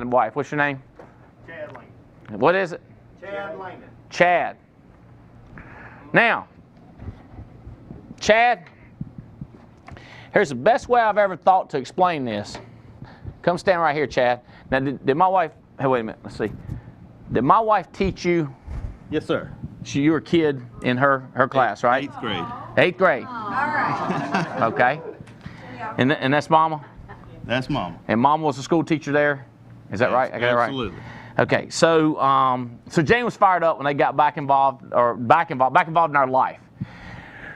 wife. What's your name? Chad Langdon. What is it? Chad Langdon. Chad. Now, Chad, here's the best way I've ever thought to explain this. Come stand right here, Chad. Now, did my wife, hey, wait a minute, let's see. Did my wife teach you? Yes, sir. You were a kid in her class, right? 8th grade. 8th grade. All right. Okay. And that's Mama? That's Mama. And Mama was a school teacher there? Is that right? I got it right? Absolutely. Okay, so so Jane was fired up when they got back involved in our life.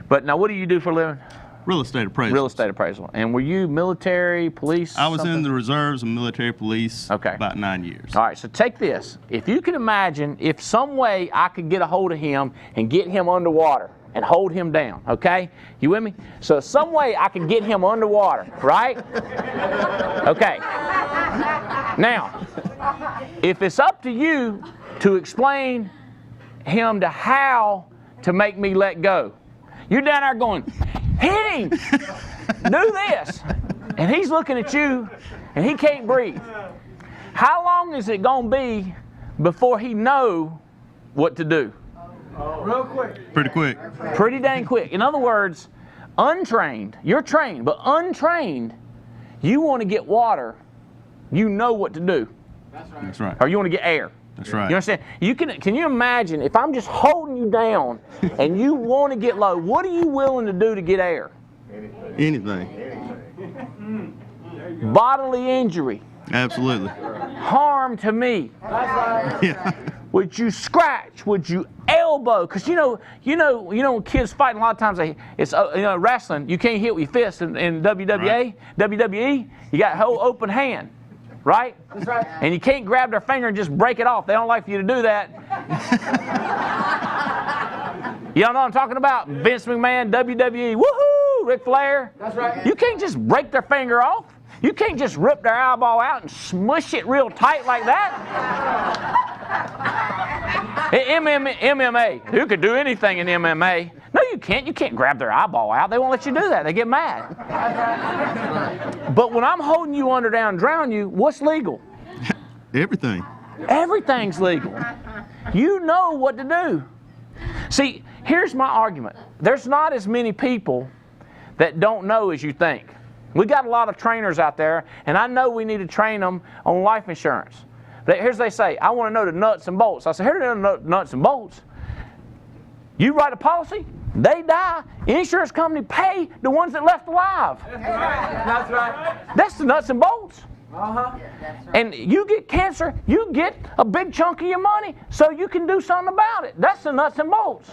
But now, what do you do for a living? Real estate appraisal. Real estate appraisal. And were you military, police? I was something? in the reserves and military police. Okay. About 9 years. All right, so take this. If you can imagine, if some way I could get a hold of him and get him underwater and hold him down, okay? You with me? So some way I can get him underwater, right? Okay. Now, if it's up to you to explain him to how to make me let go, you're down there going, hit him, do this, and he's looking at you and he can't breathe. How long is it going to be before he know what to do? Real quick. Pretty quick. Pretty dang quick. In other words, untrained, you're trained, but untrained, you want to get water, you know what to do. That's right. Or you want to get air. That's right. You understand? Can you imagine if I'm just holding you down and you want to get low, what are you willing to do to get air? Anything. Bodily injury, Absolutely. harm to me. Yeah. Would you scratch? Would you elbow? Because you know, when kids fighting, a lot of times it's wrestling. You can't hit with your fist in WWE. WWE, you got a whole open hand, right? That's right. And you can't grab their finger and just break it off. They don't like for you to do that. Y'all know what I'm talking about? Vince McMahon, WWE, woohoo, Ric Flair. That's right. You can't just break their finger off. You can't just rip their eyeball out and smush it real tight like that. MMA, you could do anything in MMA. No, you can't. You can't grab their eyeball out. They won't let you do that. They get mad. But when I'm holding you under down and drown you, what's legal? Everything. Everything's legal. You know what to do. See, here's my argument. There's not as many people that don't know as you think. We got a lot of trainers out there, and I know we need to train them on life insurance. But here's what they say, I want to know the nuts and bolts. I say, here are the nuts and bolts. You write a policy, they die, insurance company pay the ones that left alive. That's right. That's the nuts and bolts. Uh-huh. That's right. And you get cancer, you get a big chunk of your money so you can do something about it. That's the nuts and bolts.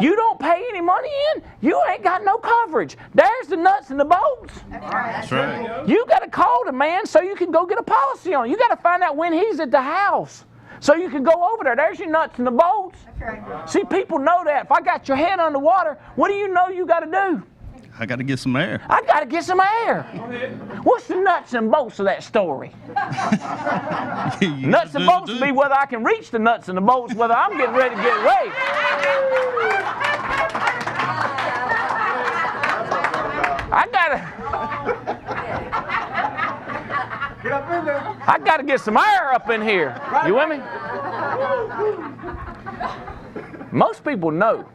You don't pay any money in, you ain't got no coverage. There's the nuts and the bolts. That's right. You got to call the man so you can go get a policy on it. You got to find out when he's at the house so you can go over there. There's your nuts and the bolts. That's right. See, people know that. If I got your head underwater, what do you know you got to do? I got to get some air. I got to get some air. What's the nuts and bolts of that story? You Nuts and do bolts the would do. be whether I can reach the nuts and the bolts, whether I'm getting ready to get away. I gotta get some air up in here. You with me? Most people know.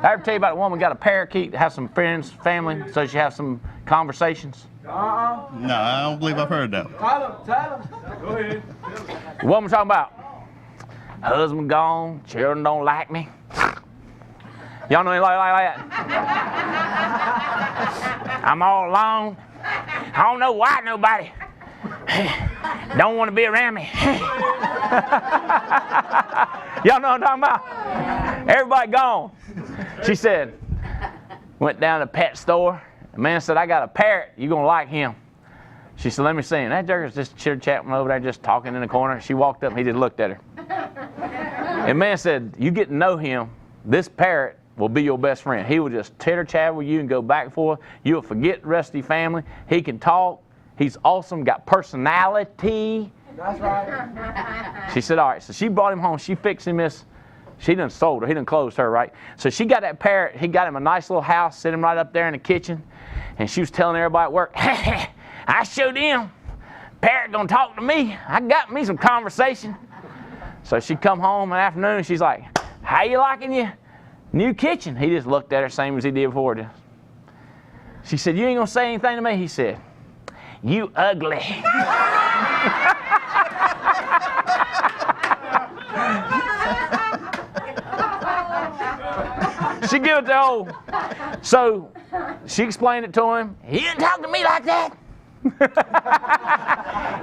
I ever tell you about a woman got a parakeet, have some friends, family, so she have some conversations? No, I don't believe I've heard that. Tell him. Go ahead. The woman talking about husband gone, children don't like me. Y'all know anything like that? I'm all alone. I don't know why nobody don't want to be around me. Y'all know what I'm talking about? Everybody gone. She said, went down to the pet store. The man said, I got a parrot. You gonna like him. She said, let me see him. That jerk was just chit-chatting over there, just talking in the corner. She walked up and he just looked at her. And the man said, you get to know him, this parrot will be your best friend. He will just titter-chat with you and go back and forth. You'll forget the rest of your family. He can talk. He's awesome, got personality. That's right. She said, all right. So she brought him home. She fixed him this. She done sold her. He done closed her, right? So she got that parrot. He got him a nice little house, set him right up there in the kitchen. And she was telling everybody at work, I showed him. Parrot gonna talk to me. I got me some conversation. So she come home in the afternoon and she's like, how you liking your new kitchen? He just looked at her same as he did before. She said, you ain't going to say anything to me? He said, you ugly. She give it the old. So she explained it to him. You didn't talk to me like that.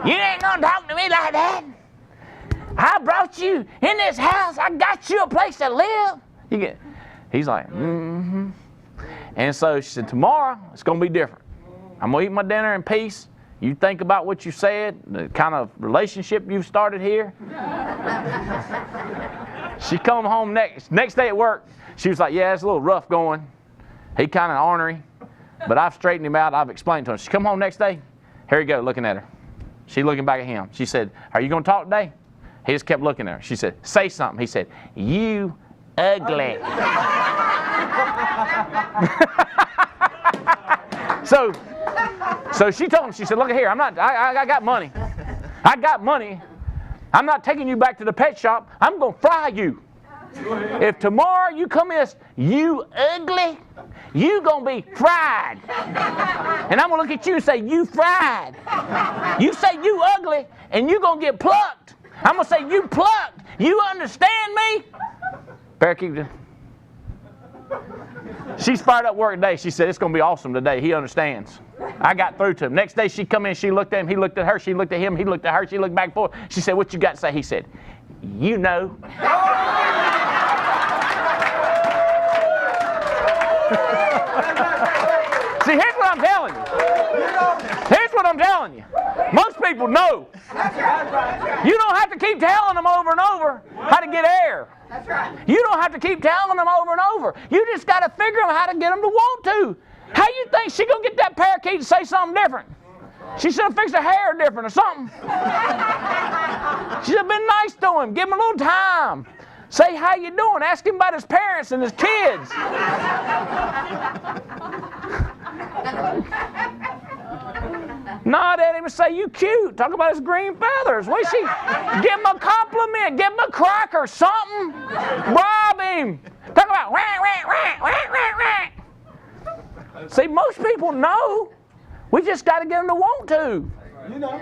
You ain't going to talk to me like that. I brought you in this house. I got you a place to live. He's like, mm-hmm. And so she said, tomorrow it's going to be different. I'm going to eat my dinner in peace. You think about what you said, the kind of relationship you've started here. She come home next day at work. She was like, yeah, it's a little rough going. He kind of ornery, but I've straightened him out. I've explained to him. She come home next day. Here you go, looking at her. She looking back at him. She said, are you going to talk today? He just kept looking at her. She said, say something. He said, you ugly. So she told him, she said, look here, I got money. I got money. I'm not taking you back to the pet shop. I'm going to fry you. If tomorrow you come in, you ugly, you going to be fried. And I'm going to look at you and say, you fried. You say you ugly, and you going to get plucked. I'm going to say, you plucked. You understand me? Parakeet. She's fired up work today. She said, it's going to be awesome today. He understands. I got through to him. Next day she come in, she looked at him, he looked at her, she looked at him, he looked at her, she looked back and forth. She said, what you got to say? He said, you know. See, here's what I'm telling you. Here's what I'm telling you. Most people know. You don't have to keep telling them over and over how to get air. That's right. You don't have to keep telling them over and over. You just got to figure out how to get them to want to. How you think she gonna get that parakeet to say something different? She should have fixed her hair different or something. She should have been nice to him. Give him a little time. Say, how you doing? Ask him about his parents and his kids. Nod at him and say, you cute. Talk about his green feathers. What is she? Give him a compliment. Give him a cracker, something. Bribe him. Talk about wah, wah, wah, wah, wah, wah. See, most people know. We just got to get them to want to. You know.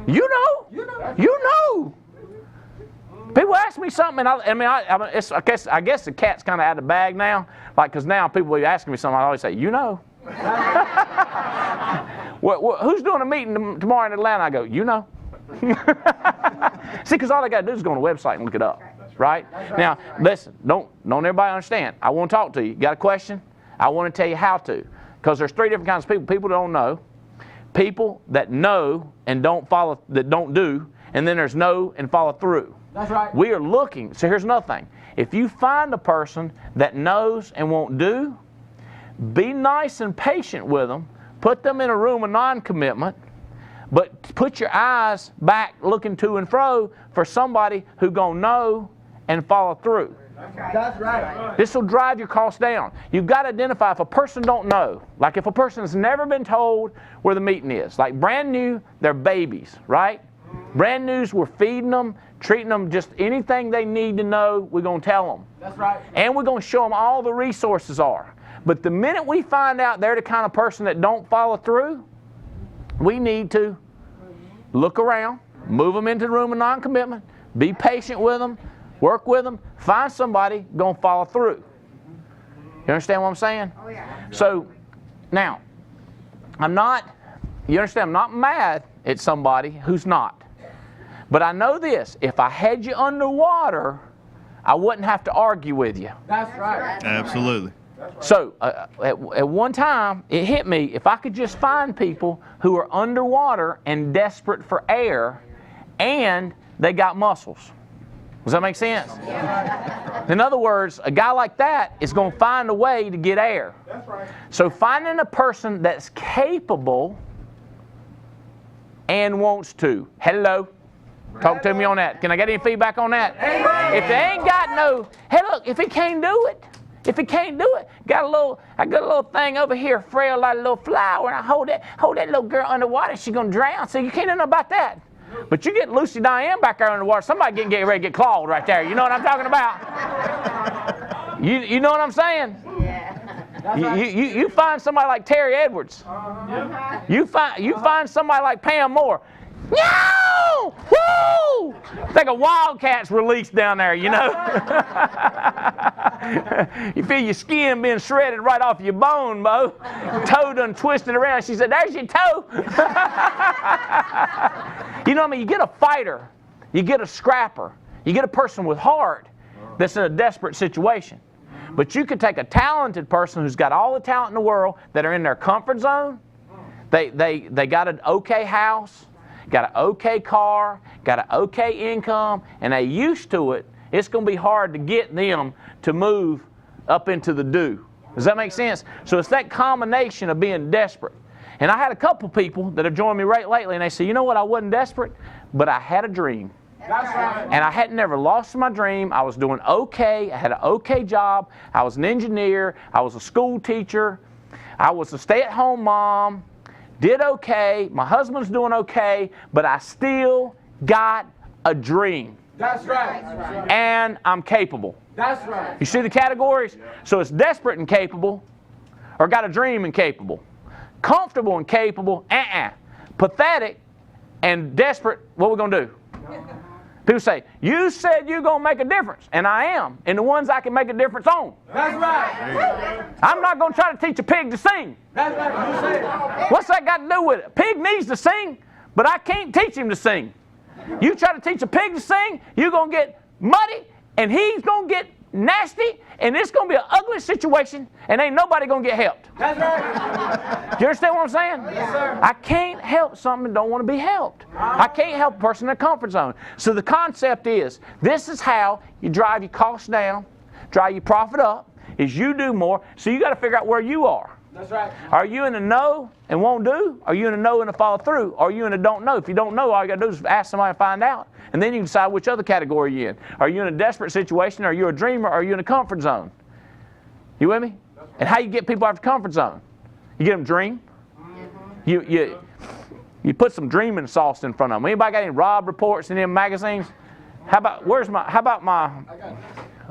You know. You know. You know. People ask me something, and I guess the cat's kind of out of the bag now. Like, because now people be asking me something, I always say, you know. Who's doing a meeting tomorrow in Atlanta? I go, you know. See, because all they got to do is go on the website and look it up, right? Now, listen, don't everybody understand. I want to talk to you. Got a question? I want to tell you how to. Because there's three different kinds of people. People that don't know, people that know and don't follow, that don't do, and then there's know and follow through. That's right. We are looking. So here's another thing. If you find a person that knows and won't do, be nice and patient with them. Put them in a room of non-commitment, but put your eyes back looking to and fro for somebody who's going to know and follow through. That's right. This will drive your costs down. You've got to identify if a person don't know. Like if a person has never been told where the meeting is. Like brand new, they're babies, right? Brand news, we're feeding them, treating them just anything they need to know, we're going to tell them. That's right. And we're going to show them all the resources are. But the minute we find out they're the kind of person that don't follow through, we need to look around, move them into the room of non-commitment, be patient with them, work with them, find somebody going to follow through. You understand what I'm saying? Oh, yeah. So, now, you understand, I'm not mad at somebody who's not. But I know this, if I had you underwater, I wouldn't have to argue with you. That's right. Absolutely. So, at one time, it hit me, if I could just find people who are underwater and desperate for air, and they got muscles. Does that make sense? Yeah. In other words, a guy like that is going to find a way to get air. That's right. So finding a person that's capable and wants to. Hello. Talk to me on that. Can I get any feedback on that? Amen. If they ain't got no, hey look, if he can't do it, I got a little thing over here, frail like a little flower, and I hold that little girl underwater, she's gonna drown. So you can't know about that. But you get Lucy Diane back there underwater, somebody get ready to get clawed right there. You know what I'm talking about? You know what I'm saying? Yeah. You find somebody like Terry Edwards. You find somebody like Pam Moore. No! Woo! It's like a wildcat's released down there, you know. You feel your skin being shredded right off your bone, Mo. Toe done twisted around. She said, "There's your toe." You know what I mean? You get a fighter, you get a scrapper, you get a person with heart that's in a desperate situation. But you could take a talented person who's got all the talent in the world that are in their comfort zone. They got an okay house, got an okay car, got an okay income, and they used to it. It's going to be hard to get them to move up into the do. Does that make sense? So it's that combination of being desperate. And I had a couple people that have joined me right lately, and they say, "You know what, I wasn't desperate, but I had a dream. That's right. And I hadn't never lost my dream. I was doing okay. I had an okay job. I was an engineer. I was a school teacher. I was a stay-at-home mom. Did okay. My husband's doing okay, but I still got a dream. That's right. And I'm capable." That's right. You see the categories? So it's desperate and capable, or got a dream and capable. Comfortable and capable, pathetic and desperate, what we gonna do? People say, "You said you're gonna make a difference," and I am, and the ones I can make a difference on. That's right. I'm not gonna try to teach a pig to sing. That's right. You said it. What's that got to do with it? A pig needs to sing, but I can't teach him to sing. You try to teach a pig to sing, you're gonna get muddy, and he's gonna get nasty, and it's going to be an ugly situation, and ain't nobody going to get helped. That's right. Do you understand what I'm saying? Yes, sir. I can't help something that don't want to be helped. I can't help a person in a comfort zone. So the concept is, this is how you drive your costs down, drive your profit up, is you do more. So you got to figure out where you are. That's right. Are you in a no and won't do? Are you in a no and a follow through? Are you in a don't know? If you don't know, all you got to do is ask somebody to find out. And then you can decide which other category you're in. Are you in a desperate situation? Are you a dreamer? Are you in a comfort zone? You with me? And how you get people out of the comfort zone? You get them dream. You put some dreaming sauce in front of them. Anybody got any Rob reports in them magazines? How about my,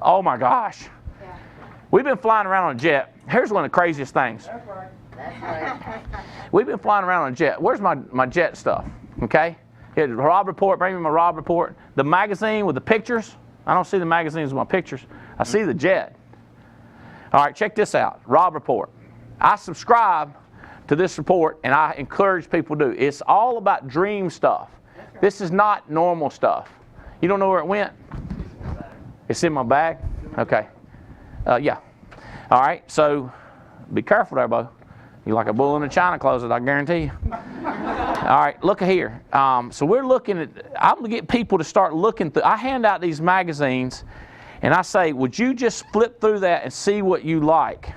oh my gosh. We've been flying around on a jet. Here's one of the craziest things. That's right. We've been flying around on a jet. Where's my jet stuff? Okay? Here's the Rob report. Bring me my Rob report. The magazine with the pictures. I don't see the magazines with my pictures. I see the jet. All right, check this out. Rob report. I subscribe to this report, and I encourage people to do. It's all about dream stuff. This is not normal stuff. You don't know where it went? It's in my bag? Okay. Yeah. All right, so be careful there, Bo. You're like a bull in a china closet, I guarantee you. All right, look here. So we're looking at, I'm going to get people to start looking through. I hand out these magazines, and I say, would you just flip through that and see what you like?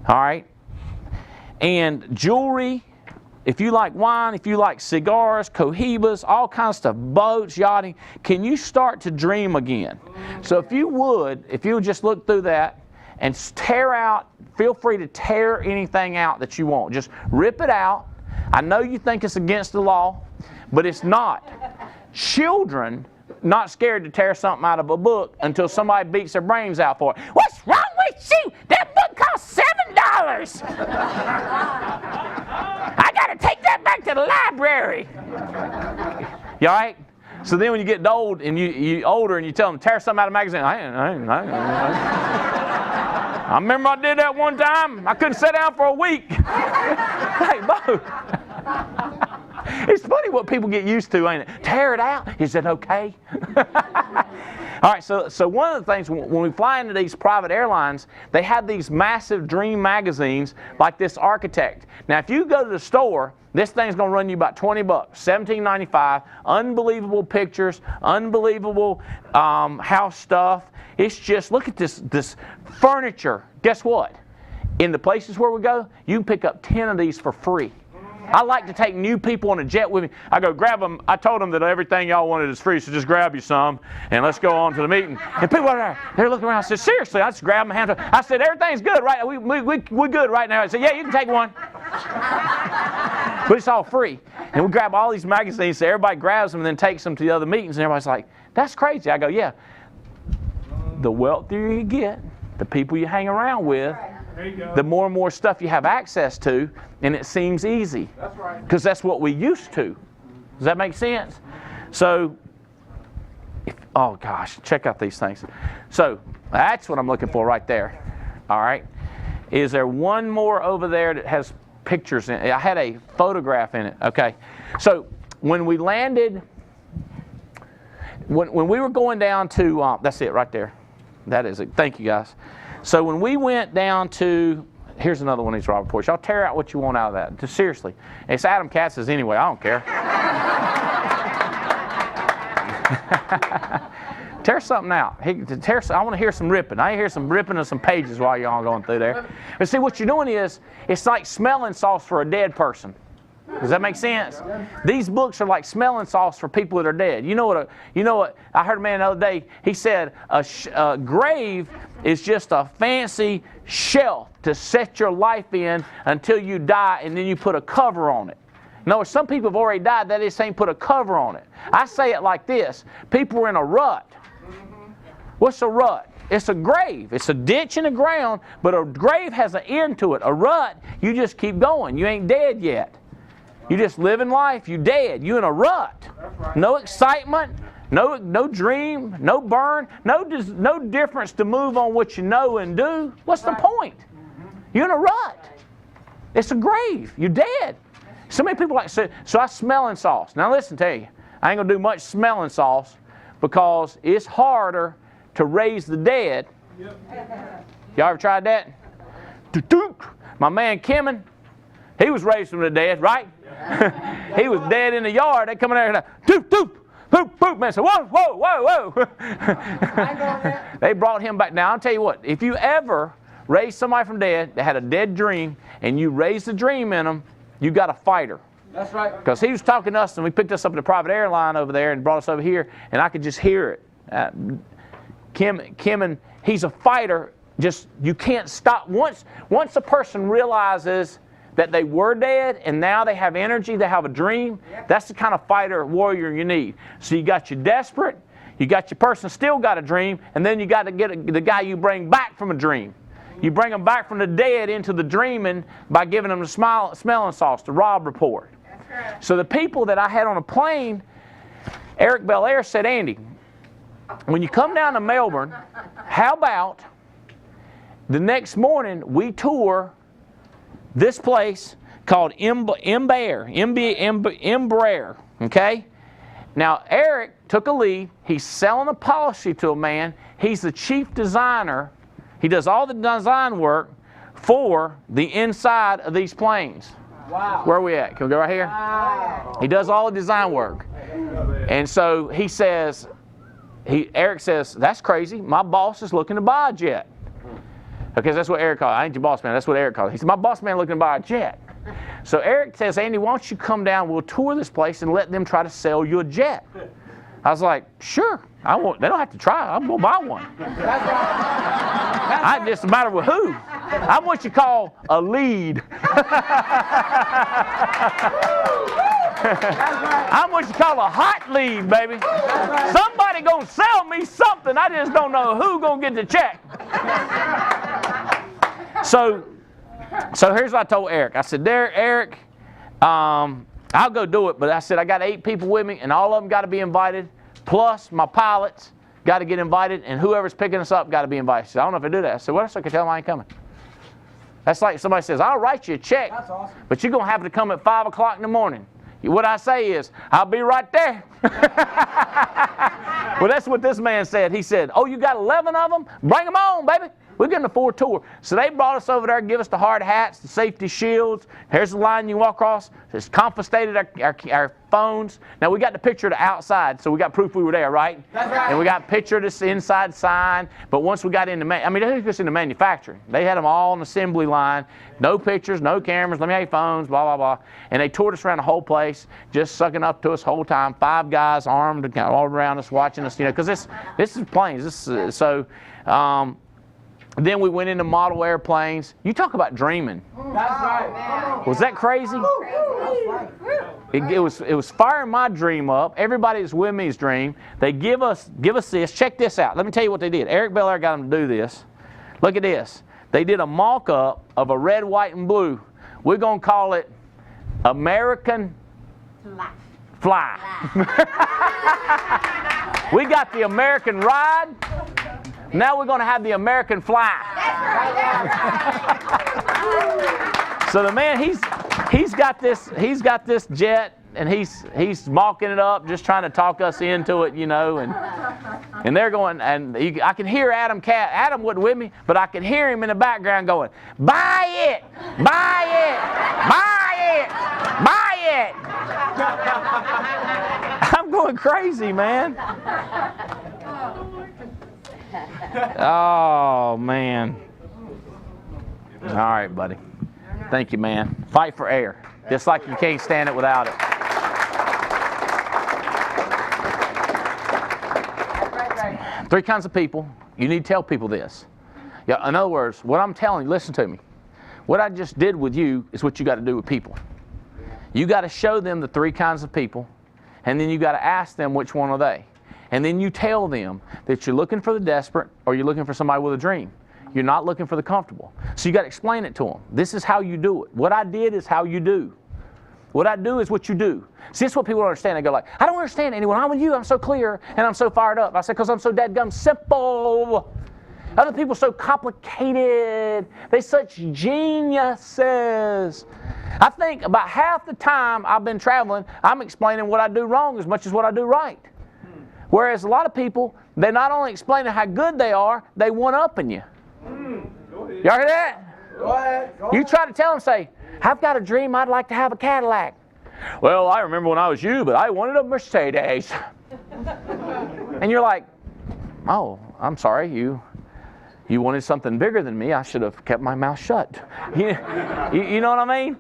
All right? And jewelry, if you like wine, if you like cigars, cohibas, all kinds of stuff, boats, yachting, can you start to dream again? So if you would just look through that and tear out, feel free to tear anything out that you want. Just rip it out. I know you think it's against the law, but it's not. Children, not scared to tear something out of a book until somebody beats their brains out for it. What's wrong with you? That book costs $7. I got to take that back to the library. You all right? So then when you get old and you older and you tell them, tear something out of a magazine, I remember I did that one time. I couldn't sit down for a week. Hey, Bo. It's funny what people get used to, ain't it? Tear it out. Is it okay? All right, so one of the things, when we fly into these private airlines, they have these massive dream magazines like this Architect. Now, if you go to the store, this thing's going to run you about $20, $17.95. Unbelievable pictures, unbelievable house stuff. It's just, look at this furniture. Guess what? In the places where we go, you can pick up 10 of these for free. I like to take new people on a jet with me. I go grab them. I told them that everything y'all wanted is free, so just grab you some, and let's go on to the meeting. And people are there. They're looking around. I said, seriously, I just grab them. I said, everything's good, right? We're good right now. I said, yeah, you can take one. But it's all free. And we grab all these magazines, so everybody grabs them and then takes them to the other meetings, and everybody's like, that's crazy. I go, yeah. The wealthier you get, the people you hang around with, There you go. the more and more stuff you have access to, and it seems easy. That's right. Because that's what we used to. Does that make sense? So, oh gosh, check out these things. So, that's what I'm looking for right there. All right. Is there one more over there that has pictures in it? I had a photograph in it. Okay. So, when we landed, when we were going down to, that's it right there. That is it. Thank you, guys. So, when we went down to, here's another one of these Robert reports. Y'all tear out what you want out of that. Just seriously. It's Adam Katz's anyway. I don't care. Tear something out. I want to hear some ripping. I hear some ripping of some pages while y'all going through there. But see, what you're doing is, it's like smelling salts for a dead person. Does that make sense? These books are like smelling salts for people that are dead. You know what? I heard a man the other day. He said a grave is just a fancy shelf to set your life in until you die, and then you put a cover on it. No, some people have already died. That is saying put a cover on it. I say it like this: people are in a rut. What's a rut? It's a grave. It's a ditch in the ground, but a grave has an end to it. A rut, you just keep going. You ain't dead yet. You just living life. You dead. You in a rut. No excitement, no dream, no burn, no difference to move on what you know and do. What's the point? You're in a rut. It's a grave. You're dead. So many people like say, so I smelling sauce. Now listen to you. I ain't gonna do much smelling sauce because it's harder to raise the dead. Y'all ever tried that? My man Kimmon, he was raised from the dead, right? He was dead in the yard. They come in there and doop, doop, doop, doop. Man said, whoa, whoa, whoa, whoa. They brought him back. Now I'll tell you what, if you ever raised somebody from dead that had a dead dream and you raised the dream in them, you got a fighter. That's right. Because he was talking to us, and we picked us up at a private airline over there and brought us over here, and I could just hear it. Kim, and he's a fighter. Just, you can't stop. Once a person realizes that they were dead and now they have energy, they have a dream, that's the kind of fighter, warrior you need. So you got your desperate, you got your person still got a dream, and then you got to get the guy you bring back from a dream. You bring them back from the dead into the dreaming by giving them the smelling sauce, the Rob report. That's right. So the people that I had on a plane, Eric Belair said, Andy, when you come down to Melbourne, how about the next morning we tour this place called Embraer, okay? Now, Eric took a lead. He's selling a policy to a man. He's the chief designer. He does all the design work for the inside of these planes. Wow. Where are we at? Can we go right here? Wow. He does all the design work. And so he says, Eric says, that's crazy. My boss is looking to buy a jet. Okay, that's what Eric called it. I ain't your boss man. That's what Eric called it. He said, my boss man looking to buy a jet. So Eric says, Andy, why don't you come down? We'll tour this place and let them try to sell you a jet. I was like, sure. They don't have to try. I'm going to buy one. It just a matter with who. I'm what you call a lead. I'm what you call a hot lead, baby. Somebody gonna sell me something. I just don't know who gonna get the check. So here's what I told Eric. I said, Eric, I'll go do it, but I said I got 8 people with me, and all of them got to be invited. Plus my pilots got to get invited, and whoever's picking us up got to be invited. He said, I don't know if I do that. I said, well, so I can tell them I ain't coming. That's like somebody says, I'll write you a check, Awesome. but you're going to have to come at 5 o'clock in the morning. What I say is, I'll be right there. Well, that's what this man said. He said, oh, you got 11 of them? Bring them on, baby. We're getting a 4 tour. So they brought us over there, give us the hard hats, the safety shields. Here's the line you walk across. It's confiscated our phones. Now, we got the picture of the outside, so we got proof we were there, right? That's right. And we got a picture of this inside sign. But once we got into, they took us into manufacturing. They had them all on the assembly line. No pictures, no cameras, let me have your phones, blah, blah, blah. And they toured us around the whole place, just sucking up to us the whole time. 5 guys armed all around us, watching us, because this is planes. Then we went into model airplanes. You talk about dreaming. That's right. Was that crazy? It was firing my dream up. Everybody that's with me's dream. They give us this. Check this out. Let me tell you what they did. Eric Belair got them to do this. Look at this. They did a mock-up of a red, white, and blue. We're going to call it American Fly. We got the American Ride. Now we're going to have the American Fly. So the man, he's got this jet, and he's mocking it up, just trying to talk us into it, you know, and they're going, and I can hear Adam wasn't with me, but I can hear him in the background going, buy it, buy it, buy it, buy it. I'm going crazy, man. Oh, man. All right, buddy. Thank you, man. Fight for air. Just like you can't stand it without it. Three kinds of people. You need to tell people this. Yeah, in other words, what I'm telling you, listen to me. What I just did with you is what you got to do with people. You got to show them the three kinds of people, and then you got to ask them which one are they. And then you tell them that you're looking for the desperate or you're looking for somebody with a dream. You're not looking for the comfortable. So you got to explain it to them. This is how you do it. What I did is how you do. What I do is what you do. See, that's what people don't understand. They go like, I don't understand anyone. I'm with you. I'm so clear and I'm so fired up. I said, because I'm so dadgum simple. Other people are so complicated. They're such geniuses. I think about half the time I've been traveling, I'm explaining what I do wrong as much as what I do right. Whereas a lot of people, they're not only explaining how good they are, they one-upping you. Y'all hear that? Go ahead. You try to tell them, say, I've got a dream, I'd like to have a Cadillac. Well, I remember when I was you, but I wanted a Mercedes. And you're like, oh, I'm sorry, you wanted something bigger than me. I should have kept my mouth shut. You know what I mean?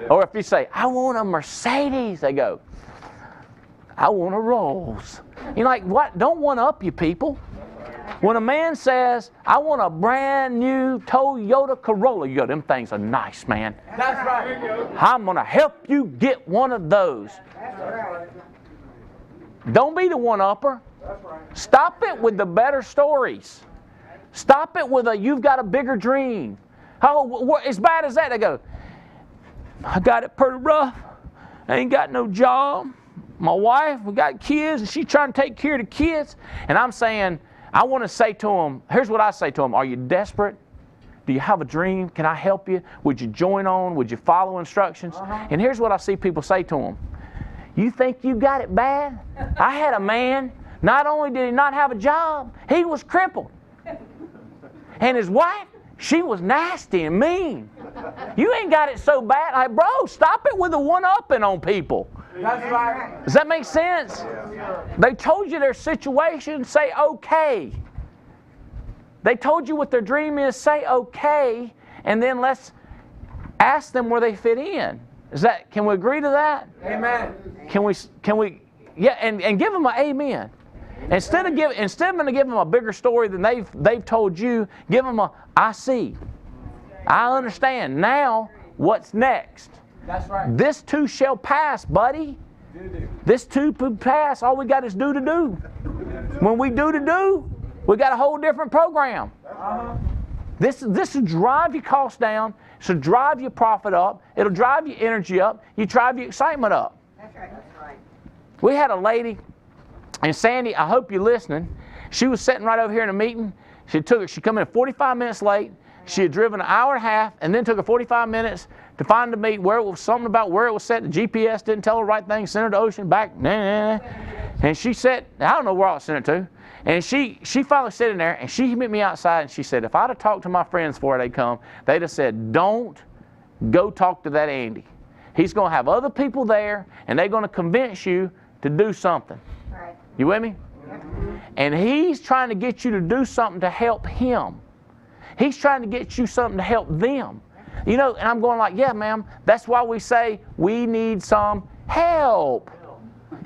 Or if you say, I want a Mercedes, they go, I want a Rolls. You're like, what? Don't one-up you people. When a man says, I want a brand new Toyota Corolla, you go, them things are nice, man. That's right. I'm going to help you get one of those. Don't be the one-upper. Stop it with the better stories. Stop it with you've got a bigger dream. Oh, as bad as that, they go, I got it pretty rough. I ain't got no job. My wife, we got kids, and she's trying to take care of the kids. And I'm saying, I want to say to them, here's what I say to them. Are you desperate? Do you have a dream? Can I help you? Would you join on? Would you follow instructions? And here's what I see people say to them. You think you got it bad? I had a man, not only did he not have a job, he was crippled. And his wife, she was nasty and mean. You ain't got it so bad. Like, bro, stop it with the one-upping on people. That's right. Does that make sense? They told you their situation, say okay. They told you what their dream is, say okay, and then let's ask them where they fit in. Can we agree to that? Amen. Can we yeah, and give them an amen. Instead of giving them a bigger story than they've told you, give them a I see. I understand. Now, what's next? That's right. This too shall pass, buddy. This too will pass. All we got is do to do. When we do to do, we got a whole different program. This will drive your costs down. This will drive your profit up. It'll drive your energy up. You drive your excitement up. That's right. That's right. We had a lady, and Sandy, I hope you're listening. She was sitting right over here in a meeting. She come in 45 minutes late. She had driven an hour and a half, and then took her 45 minutes to find the meet where it was something about where it was set. The GPS didn't tell her the right thing. Sent her to ocean back. And she said, I don't know where I sent it to. And she finally sat in there, and she met me outside, and she said, if I'd have talked to my friends before they'd come, they'd have said, don't go talk to that Andy. He's going to have other people there, and they're going to convince you to do something. Right. You with me? And he's trying to get you to do something to help him. He's trying to get you something to help them. You know, and I'm going like, yeah, ma'am, that's why we say we need some help.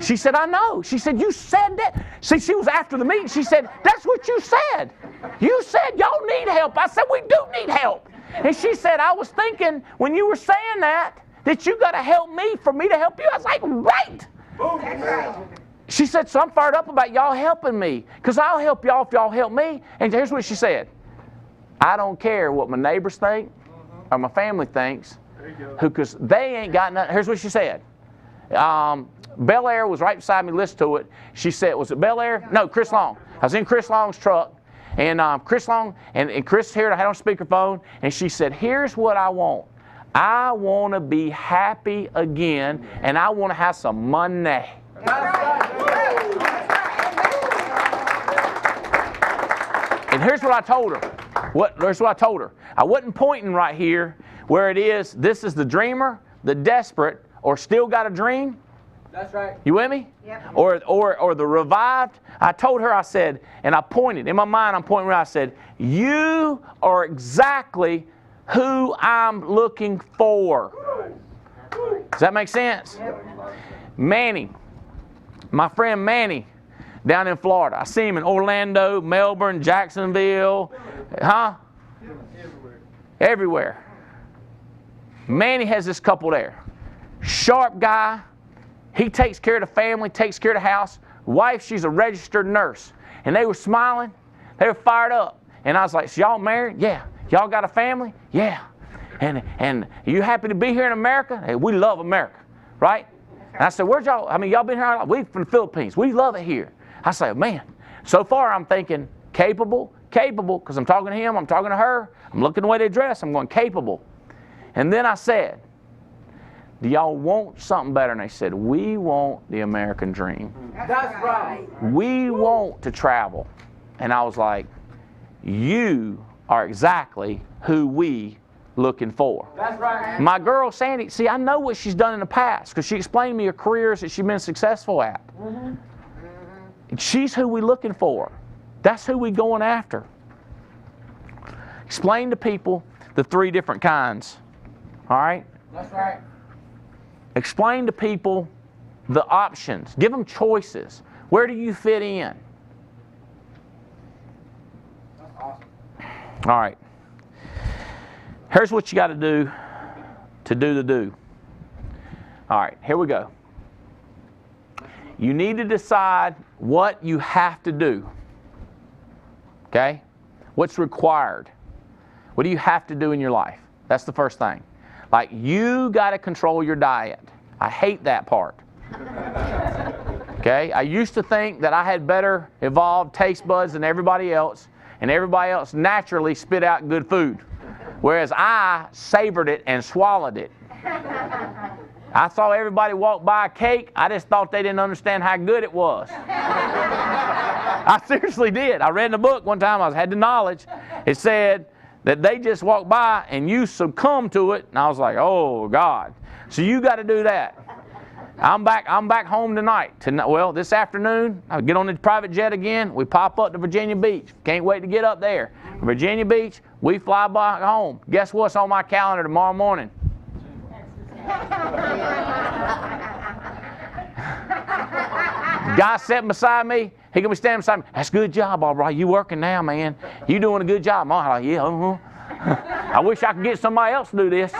She said, I know. She said, you said that. See, she was after the meeting. She said, that's what you said. You said y'all need help. I said, we do need help. And she said, I was thinking when you were saying that you got to help me for me to help you. I was like, right. That's right. She said, so I'm fired up about y'all helping me because I'll help y'all if y'all help me. And here's what she said. I don't care what my neighbors think or my family thinks, because they ain't got nothing. Here's what she said. Bel Air was right beside me, listened to it. She said, was it Bel Air? No, Chris Long. I was in Chris Long's truck, and Chris Long, and Chris here, I had on speakerphone, and she said, here's what I want. I want to be happy again, and I want to have some money. And here's what I told her. Here's what I told her. I wasn't pointing right here where it is, this is the dreamer, the desperate, or still got a dream. That's right. You with me? Yep. Or the revived. I told her, I said, and I pointed. In my mind, I'm pointing where I said, you are exactly who I'm looking for. Does that make sense? Yep. Manny, my friend Manny, down in Florida. I see him in Orlando, Melbourne, Jacksonville. Everywhere. Manny has this couple there. Sharp guy. He takes care of the family, takes care of the house. Wife, she's a registered nurse. And they were smiling. They were fired up. And I was like, so y'all married? Yeah. Y'all got a family? Yeah. And you happy to be here in America? Hey, we love America, right? And I said, where'd y'all, y'all been here? We from the Philippines. We love it here. I said, man, so far I'm thinking capable, because I'm talking to him, I'm talking to her, I'm looking the way they dress, I'm going capable. And then I said, do y'all want something better? And they said, we want the American dream. That's right. We want to travel. And I was like, you are exactly who we looking for. That's right. My girl Sandy, see, I know what she's done in the past because she explained to me her careers that she's been successful at. She's who we looking for. That's who we going after. Explain to people the 3 different kinds. All right? That's right. Explain to people the options. Give them choices. Where do you fit in? That's awesome. All right. Here's what you got to do the do. All right, here we go. You need to decide what you have to do. Okay? What's required? What do you have to do in your life? That's the first thing. Like, you got to control your diet. I hate that part. Okay? I used to think that I had better evolved taste buds than everybody else, and everybody else naturally spit out good food. Whereas I savored it and swallowed it. I saw everybody walk by a cake. I just thought they didn't understand how good it was. I seriously did. I read in a book one time, I had the knowledge. It said that they just walked by and you succumb to it. And I was like, oh, God. So you got to do that. I'm back home tonight. Well, this afternoon, I'll get on the private jet again. We pop up to Virginia Beach. Can't wait to get up there. Virginia Beach, we fly back home. Guess what's on my calendar tomorrow morning? Guy sitting beside me, he gonna be standing beside me. That's a good job, Albright. You working now, man. You doing a good job. I'm like, yeah, I wish I could get somebody else to do this.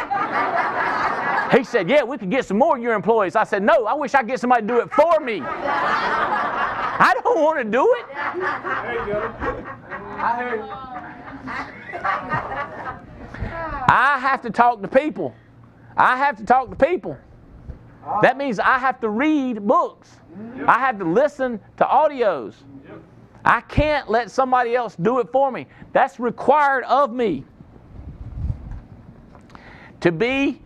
He said, yeah, we could get some more of your employees. I said, no, I wish I could get somebody to do it for me. I don't want to do it. There you go. I heard you. I have to talk to people. That means I have to read books. I have to listen to audios. I can't let somebody else do it for me. That's required of me. To be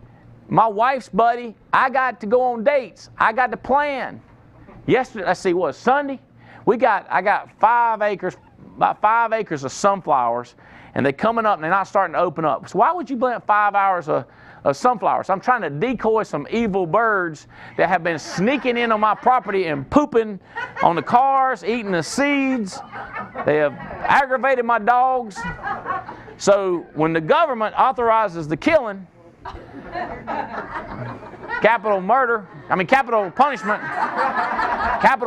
my wife's buddy, I got to go on dates. I got to plan. Yesterday, let's see, what, Sunday? I got 5 acres, about 5 acres of sunflowers, and they're coming up and they're not starting to open up. So why would you plant 5 hours of sunflowers? I'm trying to decoy some evil birds that have been sneaking in on my property and pooping on the cars, eating the seeds. They have aggravated my dogs. So when the government authorizes the killing, capital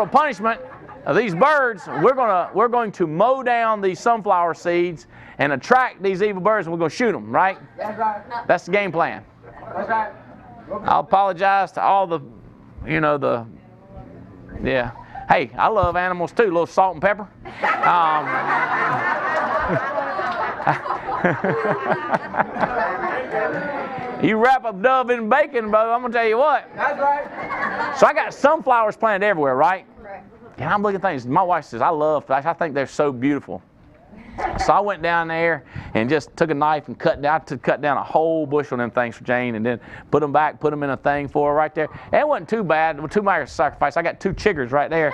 punishment of these birds, we're going to mow down these sunflower seeds and attract these evil birds, and we're going to shoot them, right? That's right. That's the game plan. That's right. I'll apologize to all the, yeah. Hey, I love animals too, a little salt and pepper. You wrap a dove in bacon, brother, I'm going to tell you what. That's right. So I got sunflowers planted everywhere, right? And I'm looking at things. My wife says, I think they're so beautiful. So I went down there and just took a knife and cut down a whole bushel of them things for Jane, and then put them in a thing for her right there. And it wasn't too bad. Too much sacrifice. I got 2 chiggers right there.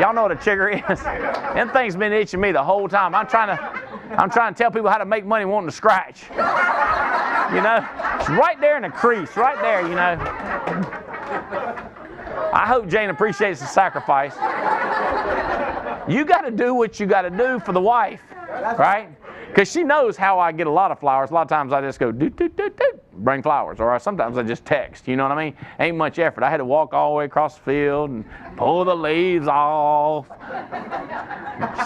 Y'all know what a chigger is? Them things been itching me the whole time. I'm trying to tell people how to make money wanting to scratch. You know, it's right there in the crease, right there. You know. I hope Jane appreciates the sacrifice. You got to do what you got to do for the wife, right? Because she knows how I get a lot of flowers. A lot of times I just go, doot, doot, doot, doot, bring flowers. Or sometimes I just text, you know what I mean? Ain't much effort. I had to walk all the way across the field and pull the leaves off,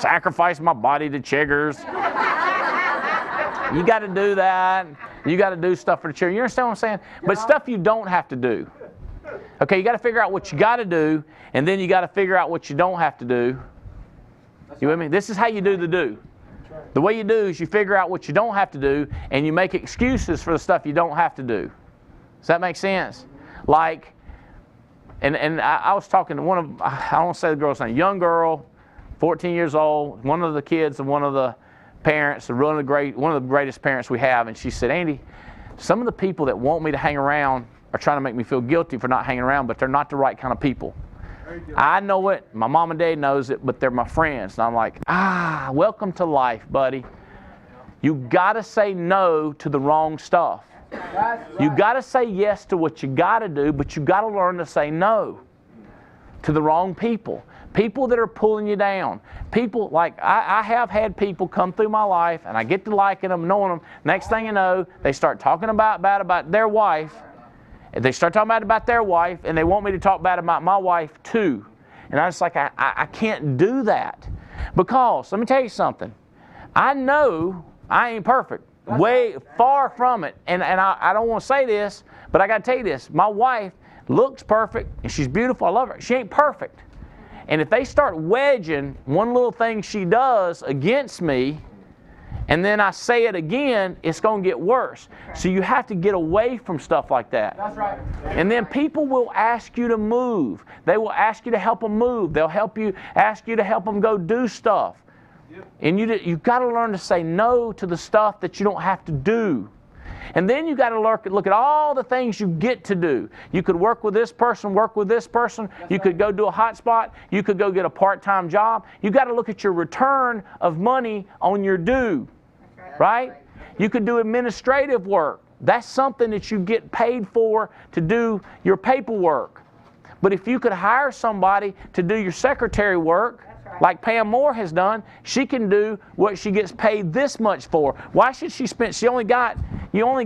sacrifice my body to chiggers. You got to do that. You got to do stuff for the children. You understand what I'm saying? But stuff you don't have to do. Okay, you got to figure out what you got to do, and then you got to figure out what you don't have to do. You with me? This is how you do the do. The way you do is you figure out what you don't have to do, and you make excuses for the stuff you don't have to do. Does that make sense? Like, and I was talking to I don't want to say the girl's name, young girl, 14 years old, one of the kids of one of the parents, one of the greatest parents we have, and she said, Andy, some of the people that want me to hang around are trying to make me feel guilty for not hanging around, but they're not the right kind of people. I know it, my mom and dad knows it, but they're my friends. And I'm like, welcome to life, buddy. You got to say no to the wrong stuff. You got to say yes to what you got to do, but you got to learn to say no to the wrong people. People that are pulling you down. People, like, I have had people come through my life, and I get to liking them, knowing them. Next thing you know, they start talking bad about their wife. They start talking bad about their wife, and they want me to talk bad about my wife too. And I was like, I can't do that. Because, let me tell you something. I know I ain't perfect. Way far from it. And I don't want to say this, but I got to tell you this. My wife looks perfect, and she's beautiful. I love her. She ain't perfect. And if they start wedging one little thing she does against me, and then I say it again, it's going to get worse. So you have to get away from stuff like that. That's right. And then people will ask you to move. They will ask you to help them move. They'll ask you to help them go do stuff. And you've got to learn to say no to the stuff that you don't have to do. And then you got to look at all the things you get to do. You could work with this person, You could go do a hot spot. You could go get a part-time job. You got to look at your return of money on your due, right? You could do administrative work. That's something that you get paid for to do your paperwork. But if you could hire somebody to do your secretary work, like Pam Moore has done, she can do what she gets paid this much for. Why should she spend? You only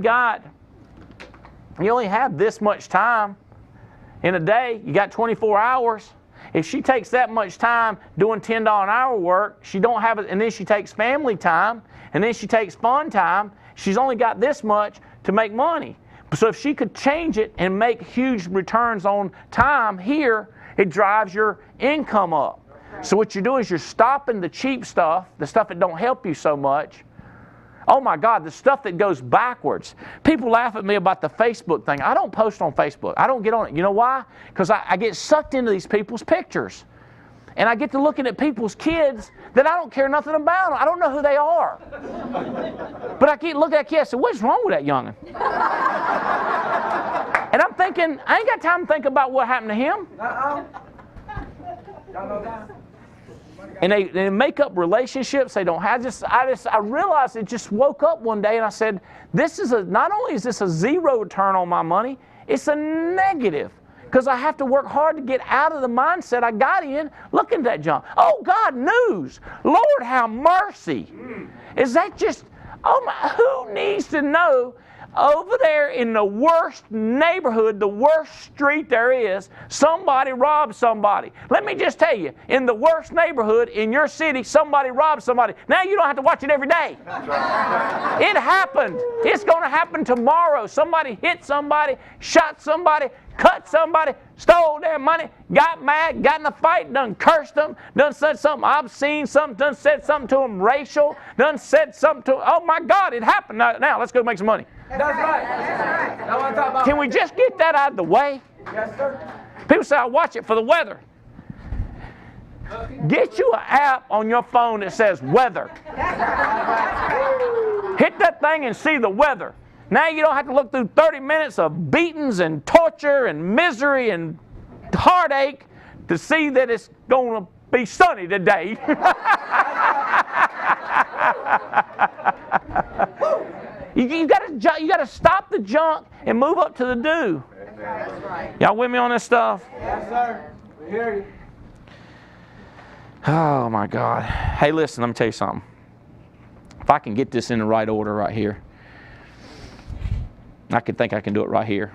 have this much time in a day. You got 24 hours. If she takes that much time doing $10 an hour work, she don't have it, and then she takes family time, and then she takes fun time. She's only got this much to make money. So if she could change it and make huge returns on time here, it drives your income up. So what you're doing is you're stopping the cheap stuff, the stuff that don't help you so much. Oh my God, the stuff that goes backwards. People laugh at me about the Facebook thing. I don't post on Facebook. I don't get on it. You know why? Because I get sucked into these people's pictures. And I get to looking at people's kids that I don't care nothing about. I don't know who they are. But I keep looking at kids and say, what's wrong with that young'un? And I'm thinking, I ain't got time to think about what happened to him. Y'all know that? And they make up relationships they don't have. I realized it, just woke up one day and I said, not only is this a zero return on my money, it's a negative. Because I have to work hard to get out of the mindset I got in looking at that junk. Oh God, news. Lord have mercy. Is that just, who needs to know over there in the worst neighborhood, the worst street there is, somebody robbed somebody? Let me just tell you, in the worst neighborhood in your city, somebody robbed somebody. Now you don't have to watch it every day. It happened. It's going to happen tomorrow. Somebody hit somebody, shot somebody. cut somebody, stole their money, got mad, got in a fight, done cursed them, done said something obscene, done said something to them racial, done said something to them. Oh my God, it happened. Now let's go make some money. That's right. That's what I'm talking about. Can we just get that out of the way? Yes, sir. People say, I watch it for the weather. Get you an app on your phone that says weather. Hit that thing and see the weather. Now you don't have to look through 30 minutes of beatings and torture and misery and heartache to see that it's going to be sunny today. You got to stop the junk and move up to the do. Y'all with me on this stuff? Yes, sir. We hear you. Oh my God. Hey, listen, let me tell you something. If I can get this in the right order right here, I think I can do it right here.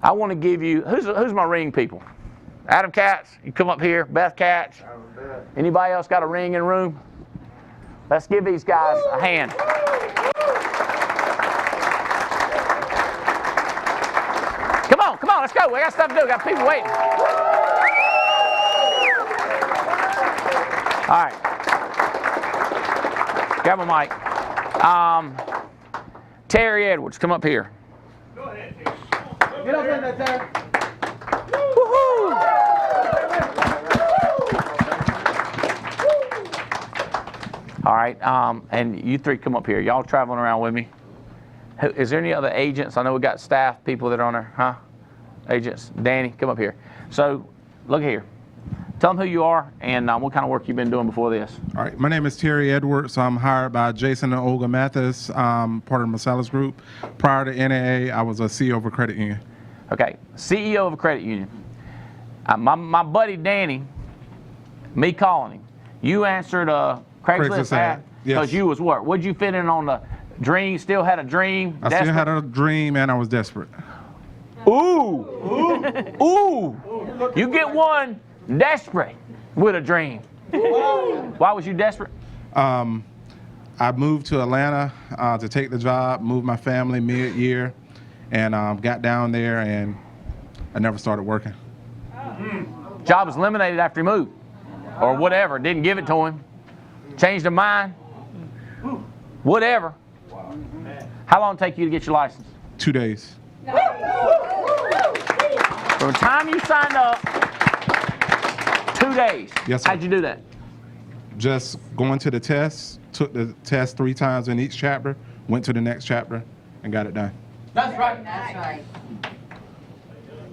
I want to give you, who's my ring people? Adam Katz, you come up here. Beth Katz. Anybody else got a ring in the room? Let's give these guys a hand. Come on, let's go. We got stuff to do. We got people waiting. All right. Grab a mic. Terry Edwards, come up here. Go ahead, Terry. Get up in there, Terry. Woohoo! All right, and you three come up here. Y'all traveling around with me. Is there any other agents? I know we got staff people that are on there, huh? Agents. Danny, come up here. So, look here. Tell them who you are and what kind of work you've been doing before this. All right, my name is Terry Edwards. I'm hired by Jason and Olga Mathis, part of the Marcellus Group. Prior to NAA, I was a CEO of a credit union. Okay, CEO of a credit union. My buddy Danny, me calling him, you answered a Craigslist ad because you was what? What'd you fit in on the dream? Still had a dream? I still had a dream and I was desperate. Ooh! Ooh! You get one desperate with a dream. Why was you desperate? I moved to Atlanta to take the job, moved my family mid-year, and got down there and I never started working. Job was eliminated after he moved. Or whatever. Didn't give it to him. Changed their mind. Whatever. How long did it take you to get your license? 2 days. From the time you signed up, 2 days. Yes, sir. How'd you do that? Just going to the test, took the test 3 times in each chapter, went to the next chapter, and got it done. That's right. That's right.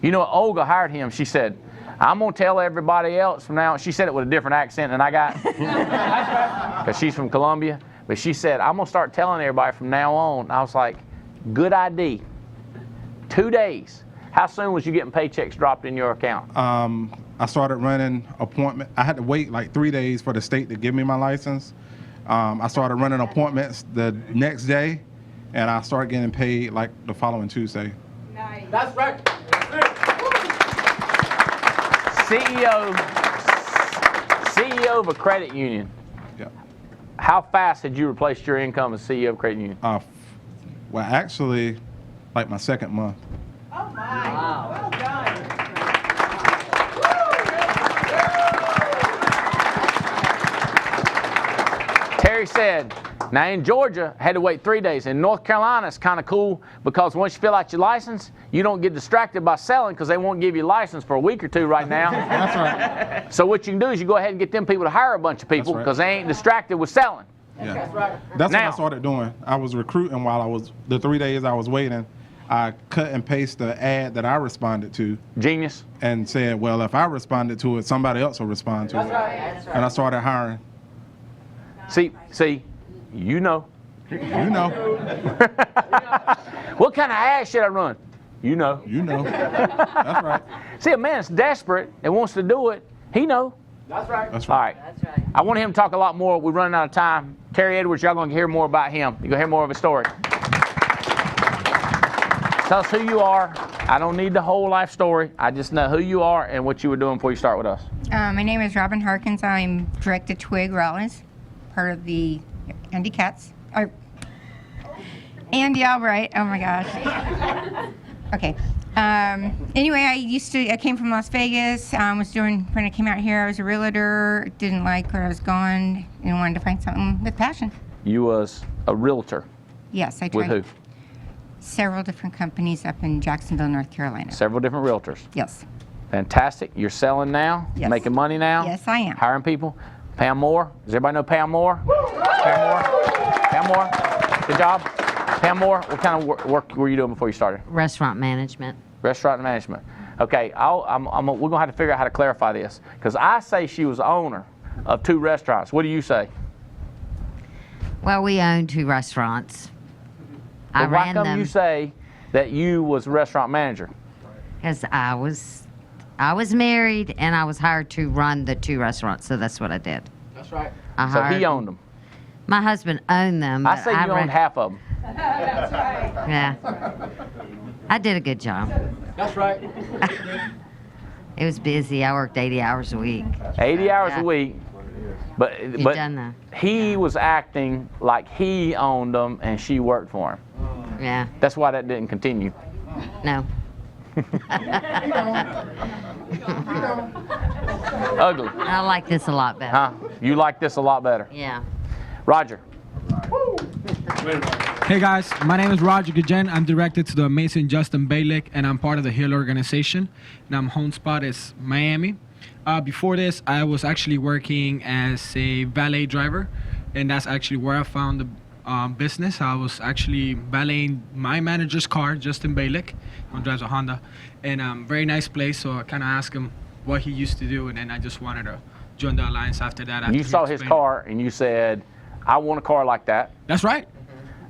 You know, Olga hired him. She said, I'm going to tell everybody else from now on. She said it with a different accent than I got. Because she's from Columbia. But she said, I'm going to start telling everybody from now on. I was like, good idea. 2 days. How soon was you getting paychecks dropped in your account? I started running appointment. I had to wait like 3 days for the state to give me my license. I started running appointments the next day, and I started getting paid like the following Tuesday. Nice. That's right. CEO of a credit union. Yeah. How fast had you replaced your income as CEO of a credit union? Well, actually, like my second month. Oh my. Well done. Terry said, now in Georgia, I had to wait 3 days. In North Carolina, it's kind of cool because once you fill out your license, you don't get distracted by selling because they won't give you a license for a week or two right now. That's right. So what you can do is you go ahead and get them people to hire a bunch of people That's right. because they ain't distracted with selling. Yeah. That's right. That's Now- what I started doing. I was recruiting while I was, the 3 days I was waiting, I cut and paste the ad that I responded to Genius. and said, well, if I responded to it, somebody else will respond to it. That's right. And I started hiring. See, you know. You know. What kind of ad should I run? You know. You know. That's right. See, a man that's desperate and wants to do it, he know. That's right. That's All right. right. That's right. I want him to talk a lot more. We're running out of time. Terry Edwards, y'all going to hear more about him. You're going to hear more of his story. Tell us who you are. I don't need the whole life story. I just know who you are and what you were doing before you start with us. My name is Robin Harkins. I'm director Twig Rollins, part of the Andy Katz, or Andy Albright. Oh my gosh. Okay. Anyway, I came from Las Vegas. When I came out here, I was a realtor. Didn't like where I was going and wanted to find something with passion. You was a realtor. Yes, I With tried who? several different companies up in Jacksonville, North Carolina. Several different realtors. Yes. Fantastic. You're selling now? Yes. Making money now? Yes, I am. Hiring people? Pam Moore? Does everybody know Pam Moore? Pam Moore? Pam Moore? Good job. Pam Moore, what kind of work were you doing before you started? Restaurant management. Restaurant management. Okay, we're going to have to figure out how to clarify this. Because I say she was the owner of 2 restaurants. What do you say? Well, we own 2 restaurants. I Well, why ran come them you say that you was restaurant manager? because I was married and I was hired to run the 2 restaurants, so that's what I did. That's right. I So hired, he owned them. My husband owned them. I but say you ran- owned half of them. That's right. Yeah. I did a good job. That's right. It was busy. I worked 80 hours a week. 80 hours Yeah. a week. But done that. he was acting like he owned them and she worked for him. Yeah. That's why that didn't continue. No. Ugly. I like this a lot better. Huh? You like this a lot better. Yeah. Roger. Hey guys, my name is Roger Gajen. I'm directed to the amazing Justin Balick, and I'm part of the Hill organization. And I'm home spot is Miami. Before this, I was actually working as a valet driver, and that's actually where I found the business. I was actually valeting my manager's car, Justin Balick, who drives a Honda, and very nice place. So I kind of asked him what he used to do, and then I just wanted to join the alliance after that. after You he saw his explained. car and you said, I want a car like that. That's right.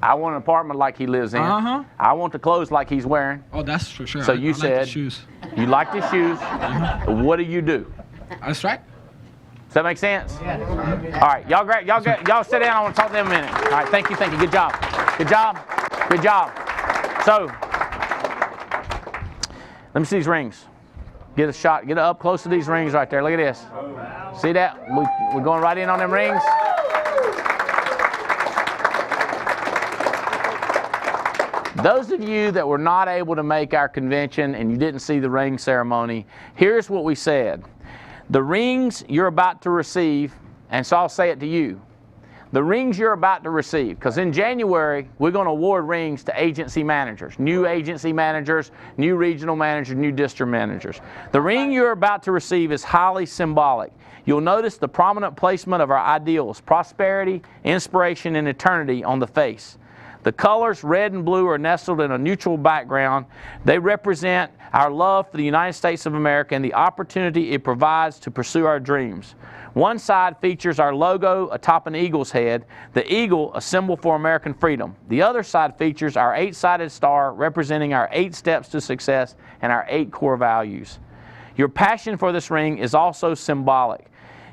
I want an apartment like he lives in. Uh-huh. I want the clothes like he's wearing. Oh, that's for sure. So I you like the said shoes. you liked his shoes. What do you do? That's right. Does that make sense? All right, y'all sit down. I want to talk to them a minute. All right, thank you. Good job. So, let me see these rings. Get a shot. Get up close to these rings right there. Look at this. See that? We're going right in on them rings. Those of you that were not able to make our convention and you didn't see the ring ceremony, here's what we said. The rings you're about to receive, and so I'll say it to you, the rings you're about to receive, because in January, we're going to award rings to agency managers, new regional managers, new district managers. The ring you're about to receive is highly symbolic. You'll notice the prominent placement of our ideals, prosperity, inspiration, and eternity on the face. The colors, red and blue, are nestled in a neutral background. They represent our love for the United States of America and the opportunity it provides to pursue our dreams. One side features our logo atop an eagle's head, the eagle a symbol for American freedom. The other side features our 8-sided star representing our 8 steps to success and our 8 core values. Your passion for this ring is also symbolic.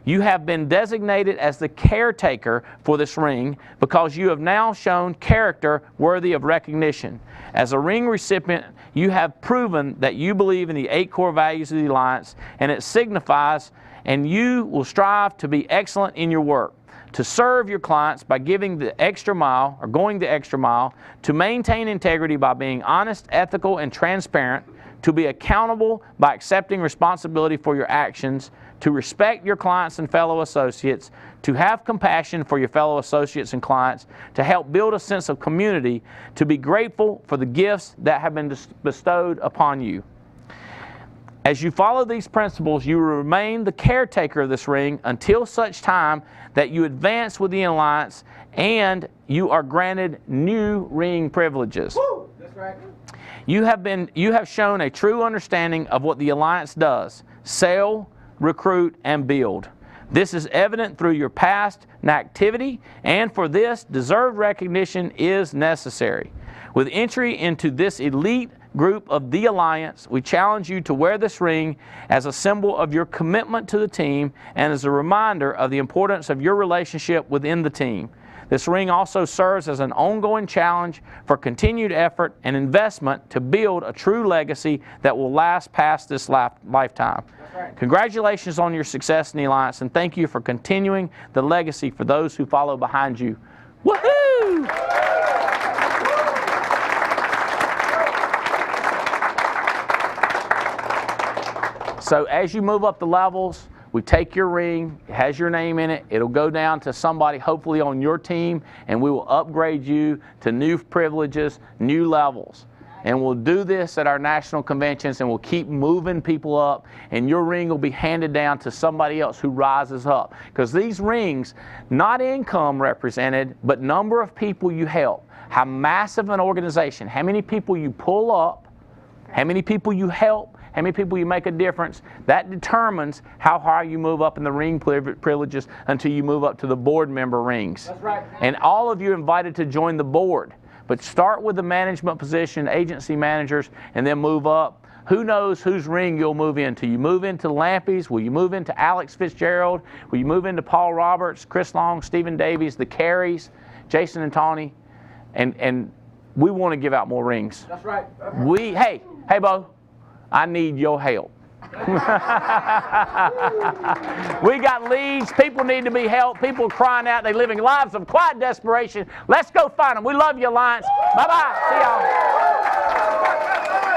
You have been designated as the caretaker for this ring because you have now shown character worthy of recognition. As a ring recipient, you have proven that you believe in the 8 core values of the Alliance, and it signifies, and you will strive to be excellent in your work, to serve your clients by giving the extra mile or going the extra mile, to maintain integrity by being honest, ethical, and transparent, to be accountable by accepting responsibility for your actions, to respect your clients and fellow associates, to have compassion for your fellow associates and clients, to help build a sense of community, to be grateful for the gifts that have been bestowed upon you. As you follow these principles, you will remain the caretaker of this ring until such time that you advance with the Alliance and you are granted new ring privileges. That's right. You have shown a true understanding of what the Alliance does: sell, recruit, and build. This is evident through your past activity, and for this, deserved recognition is necessary. With entry into this elite group of the Alliance, we challenge you to wear this ring as a symbol of your commitment to the team and as a reminder of the importance of your relationship within the team. This ring also serves as an ongoing challenge for continued effort and investment to build a true legacy that will last past this lifetime. Congratulations on your success in the Alliance, and thank you for continuing the legacy for those who follow behind you. Woohoo! So as you move up the levels, we take your ring, it has your name in it, it'll go down to somebody hopefully on your team, and we will upgrade you to new privileges, new levels. And we'll do this at our national conventions, and we'll keep moving people up, and your ring will be handed down to somebody else who rises up. Because these rings, not income represented, but number of people you help, how massive an organization, how many people you pull up, how many people you help, how many people you make a difference, that determines how high you move up in the ring privileges until you move up to the board member rings. That's right. And all of you are invited to join the board. But start with the management position, agency managers, and then move up. Who knows whose ring you'll move into? You move into Lampy's? Will you move into Alex Fitzgerald? Will you move into Paul Roberts, Chris Long, Stephen Davies, the Careys, Jason and Tawny? And we want to give out more rings. That's right. Hey, Bo, I need your help. We got leads. People need to be helped. People are crying out. They're living lives of quiet desperation. Let's go find them. We love you, Alliance. Bye-bye. See y'all.